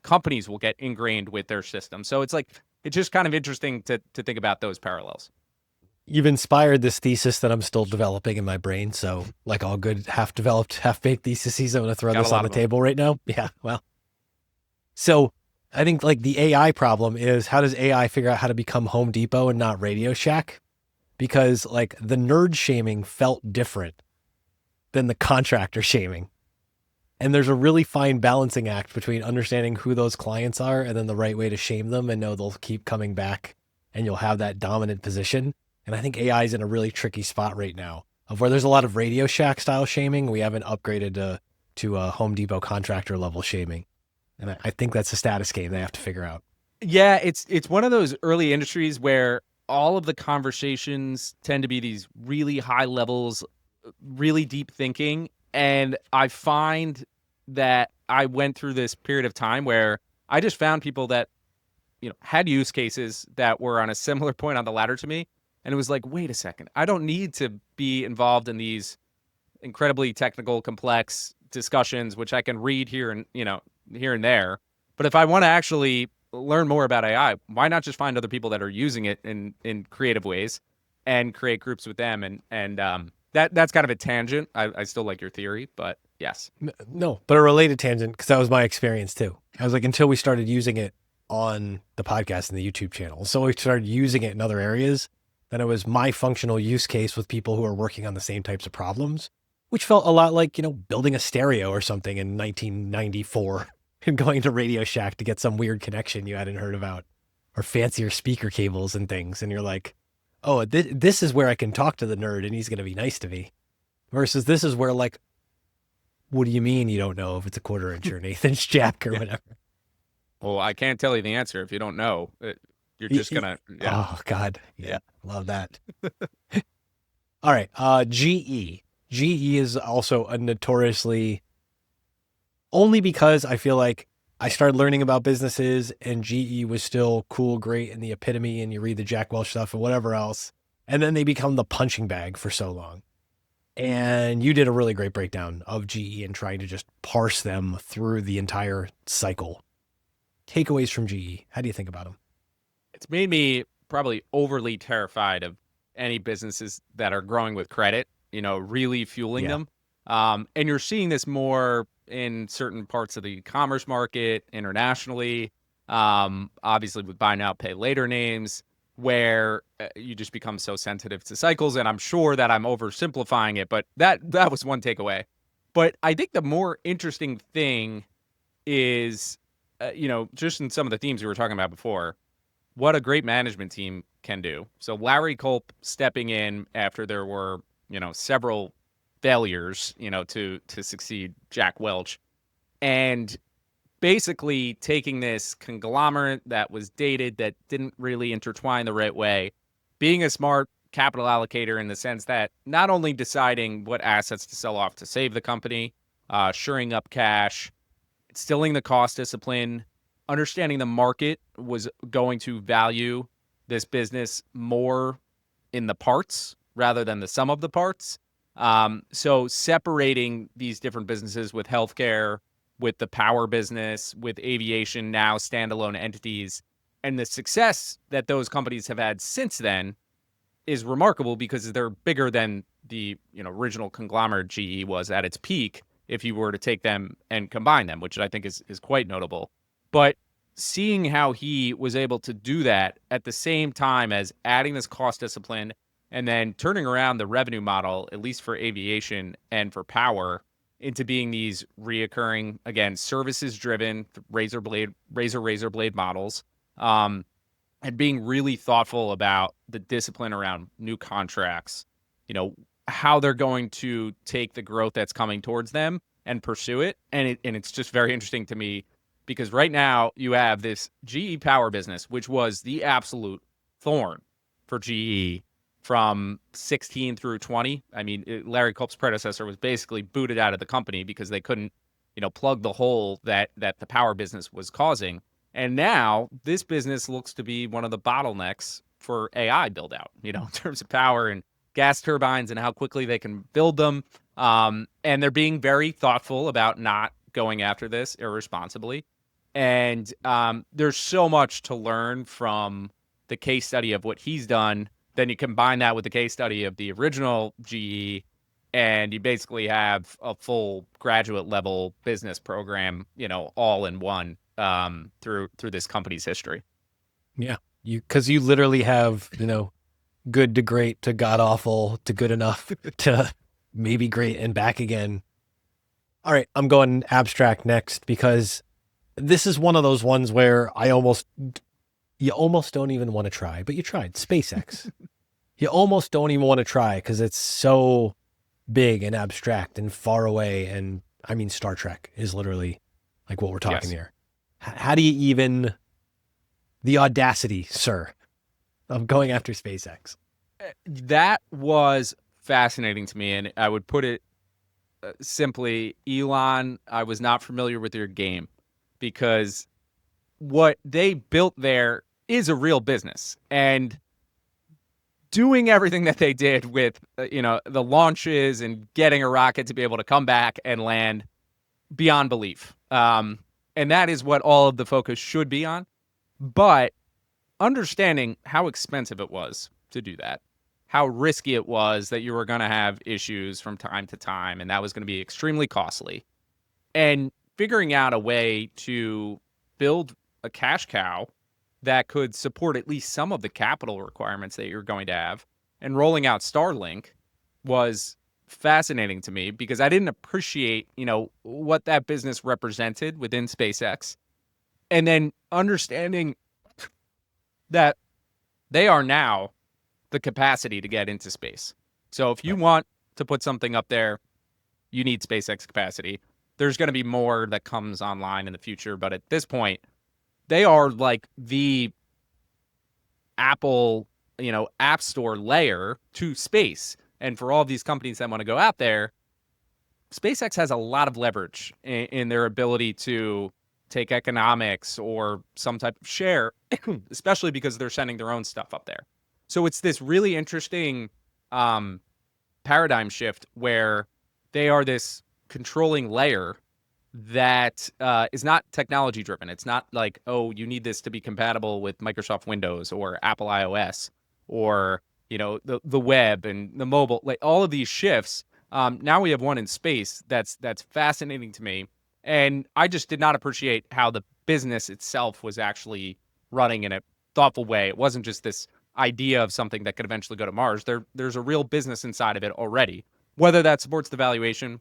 companies will get ingrained with their system. So it's like, it's just kind of interesting to think about those parallels. You've inspired this thesis that I'm still developing in my brain. So, like all good half-developed, half-baked theses, I'm going to throw Got a this on lot the of them. table right now. Yeah, well, so I think like the AI problem is how does AI figure out how to become Home Depot and not Radio Shack? Because like the nerd shaming felt different than the contractor shaming. And there's a really fine balancing act between understanding who those clients are and then the right way to shame them and know they'll keep coming back and you'll have that dominant position. And I think AI is in a really tricky spot right now of where there's a lot of Radio Shack style shaming. We haven't upgraded to a Home Depot contractor level shaming. And I think that's a status game they have to figure out. Yeah, it's one of those early industries where all of the conversations tend to be these really high levels, really deep thinking. And I find that I went through this period of time where I just found people that, had use cases that were on a similar point on the ladder to me. And it was like, wait a second, I don't need to be involved in these incredibly technical, complex discussions, which I can read here and, here and there. But if I want to actually learn more about AI, why not just find other people that are using it in creative ways and create groups with them? And that's kind of a tangent. I still like your theory, but yes. No, but a related tangent because that was my experience too. I was like, until we started using it on the podcast and the YouTube channel. So we started using it in other areas. Then it was my functional use case with people who are working on the same types of problems, which felt a lot like, building a stereo or something in 1994 and going to Radio Shack to get some weird connection you hadn't heard about or fancier speaker cables and things. And you're like, oh, this is where I can talk to the nerd and he's going to be nice to me. Versus this is where like, what do you mean you don't know if it's a 1/4 inch or an 1/8 inch jack or whatever? Well, I can't tell you the answer if you don't know. You're just gonna, yeah, Oh God. Yeah. yeah. Love that. All right. GE. GE is also a notoriously, only because I feel like I started learning about businesses and GE was still cool, great, and the epitome, and you read the Jack Welch stuff and whatever else. And then they become the punching bag for so long. And you did a really great breakdown of GE and trying to just parse them through the entire cycle. Takeaways from GE. How do you think about them? It's made me probably overly terrified of any businesses that are growing with credit, really fueling Yeah. them. And you're seeing this more in certain parts of the e-commerce market internationally, obviously with buy now, pay later names, where you just become so sensitive to cycles. And I'm sure that I'm oversimplifying it, but that was one takeaway. But I think the more interesting thing is, just in some of the themes we were talking about before, what a great management team can do. So Larry Culp stepping in after there were, several failures, to succeed Jack Welch, and basically taking this conglomerate that was dated, that didn't really intertwine the right way, being a smart capital allocator in the sense that not only deciding what assets to sell off to save the company, shoring up cash, instilling the cost discipline, understanding the market was going to value this business more in the parts rather than the sum of the parts. So separating these different businesses with healthcare, with the power business, with aviation, now standalone entities, and the success that those companies have had since then is remarkable because they're bigger than the original conglomerate GE was at its peak if you were to take them and combine them, which I think is quite notable. But seeing how he was able to do that at the same time as adding this cost discipline and then turning around the revenue model, at least for aviation and for power, into being these reoccurring, again, services driven razor blade models, and being really thoughtful about the discipline around new contracts, how they're going to take the growth that's coming towards them and pursue it. And it's just very interesting to me because right now you have this GE power business, which was the absolute thorn for GE from 16 through 20. I mean, Larry Culp's predecessor was basically booted out of the company because they couldn't, plug the hole that the power business was causing. And now this business looks to be one of the bottlenecks for AI build out, in terms of power and gas turbines and how quickly they can build them. And they're being very thoughtful about not going after this irresponsibly. And there's so much to learn from the case study of what he's done Then you combine that with the case study of the original GE, and you basically have a full graduate level business program, all in one through this company's history. Yeah. Because you literally have, good to great to god awful to good enough to maybe great and back again. All right, I'm going abstract next because this is one of those ones where you almost don't even want to try, but you tried SpaceX. You almost don't even want to try because it's so big and abstract and far away. And I mean, Star Trek is literally like what we're talking here. How do you even, the audacity, sir, of going after SpaceX? That was fascinating to me. And I would put it simply, Elon, I was not familiar with your game, because what they built there is a real business. And doing everything that they did with, the launches and getting a rocket to be able to come back and land, beyond belief. And that is what all of the focus should be on. But understanding how expensive it was to do that, how risky it was, that you were going to have issues from time to time, and that was going to be extremely costly, and figuring out a way to build a cash cow that could support at least some of the capital requirements that you're going to have, and rolling out Starlink was fascinating to me, because I didn't appreciate, what that business represented within SpaceX. And then understanding that they are now the capacity to get into space. So if you want to put something up there, you need SpaceX capacity. There's going to be more that comes online in the future, but at this point, they are like the Apple, App Store layer to space. And for all of these companies that want to go out there, SpaceX has a lot of leverage in their ability to take economics or some type of share, especially because they're sending their own stuff up there. So it's this really interesting paradigm shift where they are this controlling layer that is not technology driven. It's not like, oh, you need this to be compatible with Microsoft Windows or Apple iOS or, the web and the mobile, like all of these shifts. Now we have one in space that's fascinating to me. And I just did not appreciate how the business itself was actually running in a thoughtful way. It wasn't just this idea of something that could eventually go to Mars. There's a real business inside of it already. Whether that supports the valuation,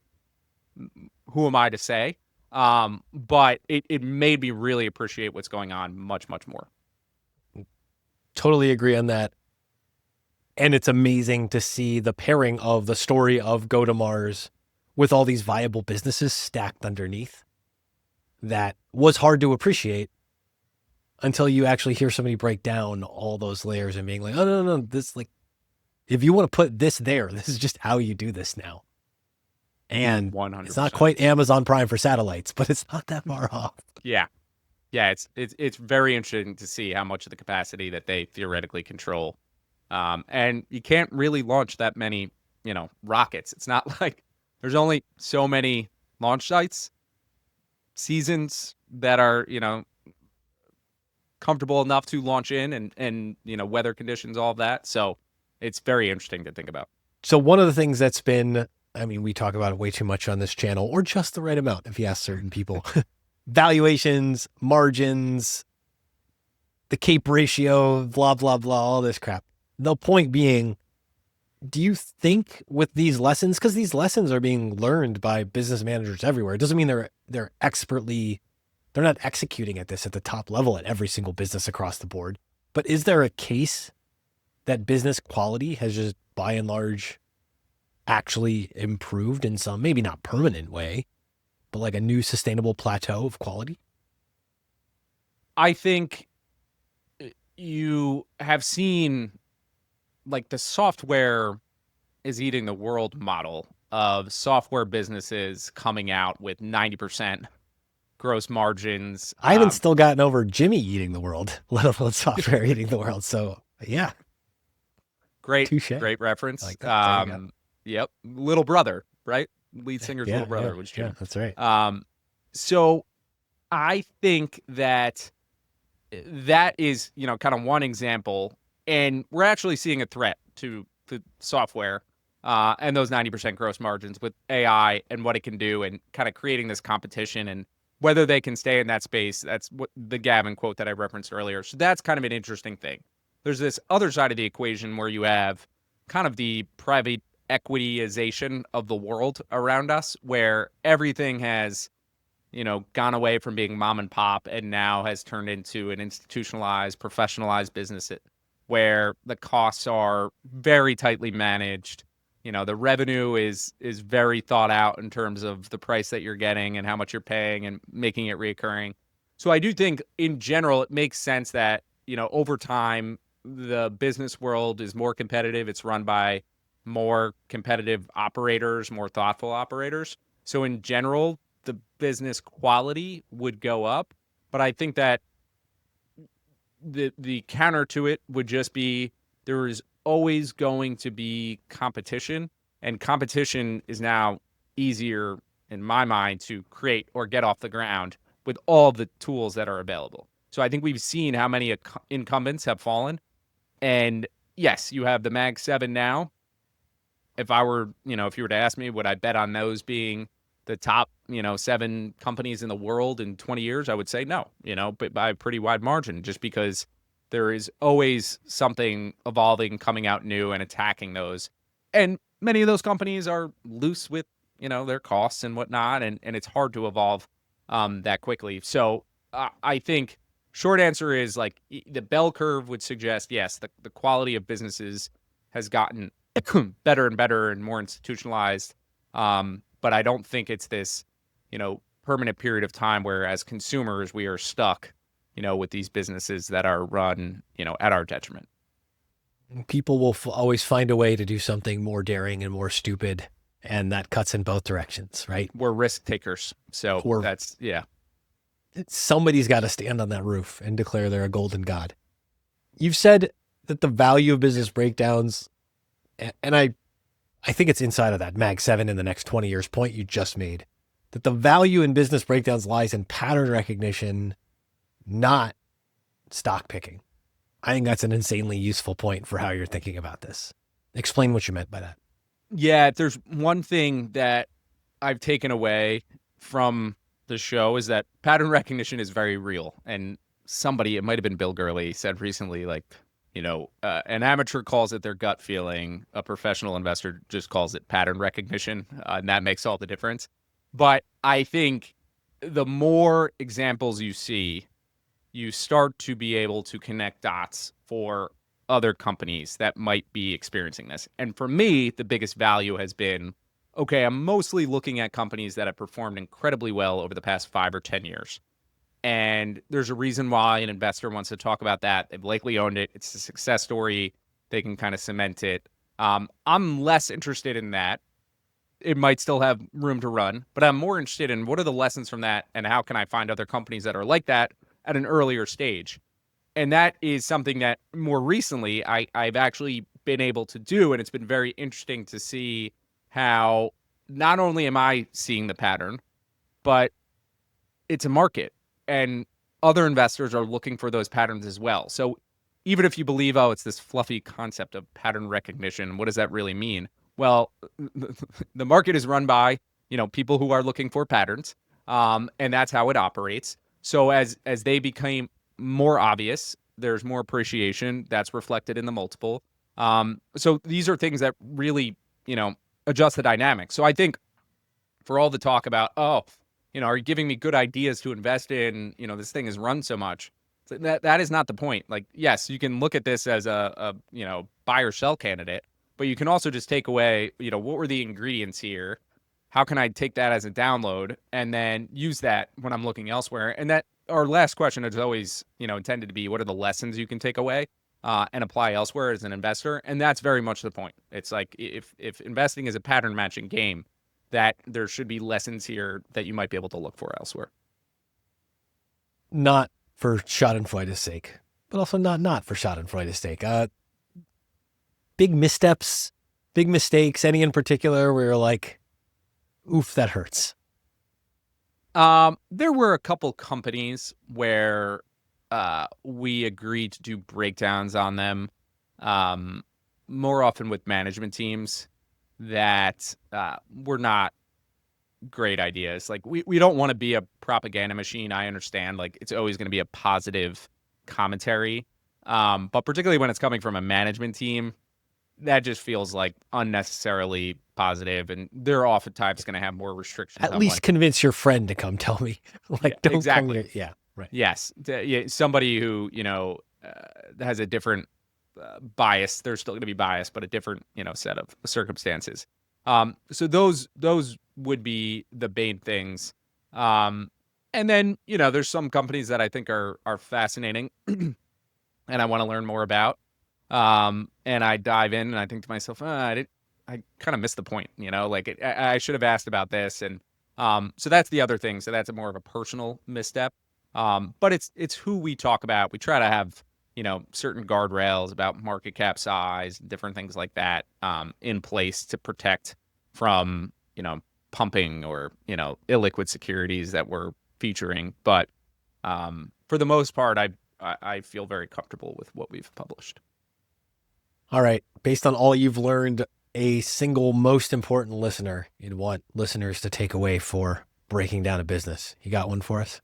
who am I to say? But it made me really appreciate what's going on much, much more. Totally agree on that. And it's amazing to see the pairing of the story of Go to Mars with all these viable businesses stacked underneath. That was hard to appreciate until you actually hear somebody break down all those layers and being like, oh, no, this, like, if you want to put this there, this is just how you do this now. And 100%. It's not quite Amazon Prime for satellites, but it's not that far off. Yeah. Yeah, it's very interesting to see how much of the capacity that they theoretically control. And you can't really launch that many, rockets. It's not like there's only so many launch sites, seasons that are, comfortable enough to launch in, and weather conditions, all of that. So it's very interesting to think about. So one of the things that's been, we talk about it way too much on this channel, or just the right amount if you ask certain people. Valuations, margins, the CAPE ratio, blah, blah, blah, all this crap. The point being, do you think with these lessons, because these lessons are being learned by business managers everywhere, it doesn't mean they're not executing at this at the top level at every single business across the board. But is there a case that business quality has just by and large actually improved in some, maybe not permanent way, but like a new sustainable plateau of quality? I think you have seen like the software is eating the world model of software businesses coming out with 90% gross margins. I haven't still gotten over Jimmy eating the world, let alone software eating the world. So yeah. Great reference. Like that. Yep. Little Brother, right? Lead singer's little brother was Jimmy. Yeah, that's right. So I think that is, kind of one example And we're actually seeing a threat to software and those 90% gross margins with AI and what it can do and kind of creating this competition and whether they can stay in that space. That's what the Gavin quote that I referenced earlier. So that's kind of an interesting thing. There's this other side of the equation where you have kind of the private equityization of the world around us, where everything has, gone away from being mom and pop and now has turned into an institutionalized, professionalized business where the costs are very tightly managed. The revenue is very thought out in terms of the price that you're getting and how much you're paying and making it reoccurring. So I do think in general it makes sense that, over time the business world is more competitive. It's run by more competitive operators, more thoughtful operators. So in general, the business quality would go up. But I think that the counter to it would just be there is always going to be competition, and competition is now easier in my mind to create or get off the ground with all the tools that are available. So I think we've seen how many incumbents have fallen. And yes, you have the Mag 7 now. If I were, if you were to ask me, would I bet on those being the top, 7 companies in the world in 20 years? I would say no, but by a pretty wide margin, just because there is always something evolving, coming out new and attacking those. And many of those companies are loose with, their costs and whatnot. And it's hard to evolve that quickly. So I think short answer is like the bell curve would suggest, yes, the quality of businesses has gotten better and better and more institutionalized. But I don't think it's this, permanent period of time where as consumers we are stuck, with these businesses that are run, at our detriment. People will always find a way to do something more daring and more stupid, and that cuts in both directions, right? We're risk takers. So that's, yeah. Somebody's got to stand on that roof and declare they're a golden god. You've said that the value of business breakdowns, and I think it's inside of that Mag 7 in the next 20 years point you just made, that the value in business breakdowns lies in pattern recognition, not stock picking. I think that's an insanely useful point for how you're thinking about this. Explain what you meant by that. Yeah, if there's one thing that I've taken away from the show is that pattern recognition is very real. And somebody, it might have been Bill Gurley, said recently, like, an amateur calls it their gut feeling. A professional investor just calls it pattern recognition. And that makes all the difference. But I think the more examples you see, you start to be able to connect dots for other companies that might be experiencing this. And for me, the biggest value has been, okay, I'm mostly looking at companies that have performed incredibly well over the past 5 or 10 years. And there's a reason why an investor wants to talk about that. They've likely owned it. It's a success story. They can kind of cement it. I'm less interested in that. It might still have room to run, but I'm more interested in what are the lessons from that and how can I find other companies that are like that at an earlier stage. And that is something that more recently I've actually been able to do. And it's been very interesting to see how not only am I seeing the pattern, but it's a market and other investors are looking for those patterns as well. So even if you believe, oh, it's this fluffy concept of pattern recognition, what does that really mean? Well, the market is run by, people who are looking for patterns, and that's how it operates. So as they became more obvious, there's more appreciation that's reflected in the multiple. So these are things that really, adjust the dynamic. So I think for all the talk about, are you giving me good ideas to invest in? This thing has run so much. That is not the point. Like, yes, you can look at this as a buy or sell candidate, but you can also just take away, what were the ingredients here? How can I take that as a download and then use that when I'm looking elsewhere? And that our last question is always, intended to be, what are the lessons you can take away and apply elsewhere as an investor? And that's very much the point. It's like if investing is a pattern matching game, that there should be lessons here that you might be able to look for elsewhere. Not for Schadenfreude's sake, but also not for Schadenfreude's sake. Big missteps, big mistakes, any in particular where you're like, oof, that hurts? There were a couple companies where we agreed to do breakdowns on them more often with management teams that were not great ideas. Like we don't want to be a propaganda machine. I understand like it's always going to be a positive commentary. But particularly when it's coming from a management team, that just feels like unnecessarily positive, and they're oftentimes going to have more restrictions At on least what. convince your friend to come tell me. Yeah, Like, don't come exactly. here. Yeah, right. Yes, yeah, somebody who has a different bias. They're still going to be biased, but a different set of circumstances. So those would be the main things. And then there's some companies that I think are fascinating, and I want to learn more about. And I dive in, and I think to myself, I kind of missed the point. Like I should have asked about this, and so that's the other thing. So that's a more of a personal misstep. But it's who we talk about. We try to have certain guardrails about market cap size, different things like that, in place to protect from pumping or illiquid securities that we're featuring. But for the most part, I feel very comfortable with what we've published. All right. Based on all you've learned, a single most important listener you'd want listeners to take away for breaking down a business. You got one for us?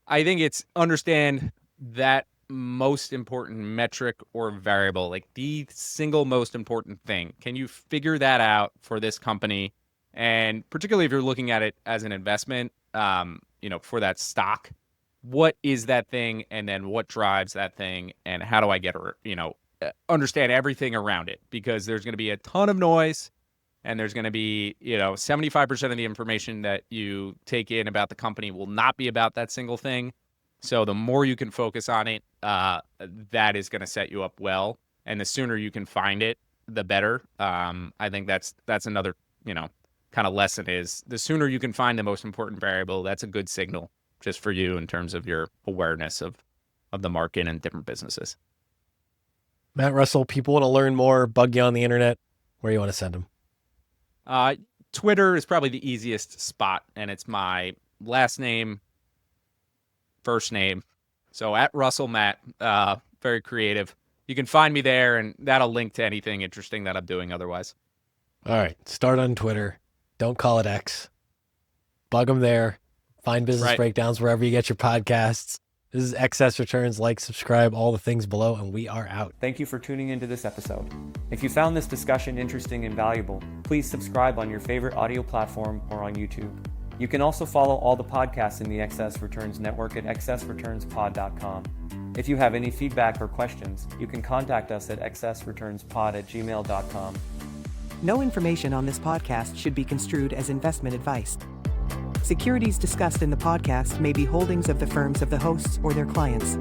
I think it's understand that most important metric or variable, like the single most important thing. Can you figure that out for this company? And particularly if you're looking at it as an investment, for that stock, what is that thing? And then what drives that thing? And how do I get, understand everything around it? Because there's going to be a ton of noise, and there's going to be, 75% of the information that you take in about the company will not be about that single thing. So the more you can focus on it, that is going to set you up well. And the sooner you can find it, the better. I think that's another, kind of lesson is the sooner you can find the most important variable, that's a good signal just for you in terms of your awareness of the market and different businesses. Matt Reustle, people want to learn more, bug you on the internet. Where do you want to send them? Twitter is probably the easiest spot, and it's my last name, first name. So at Russell Matt, very creative. You can find me there, and that'll link to anything interesting that I'm doing otherwise. All right. Start on Twitter. Don't call it X. Bug them there. Find business breakdowns wherever you get your podcasts. This is Excess Returns. Like, subscribe, all the things below, and we are out. Thank you for tuning into this episode. If you found this discussion interesting and valuable, please subscribe on your favorite audio platform or on YouTube. You can also follow all the podcasts in the Excess Returns Network at excessreturnspod.com. If you have any feedback or questions, you can contact us at excessreturnspod@gmail.com. No information on this podcast should be construed as investment advice. Securities discussed in the podcast may be holdings of the firms of the hosts or their clients.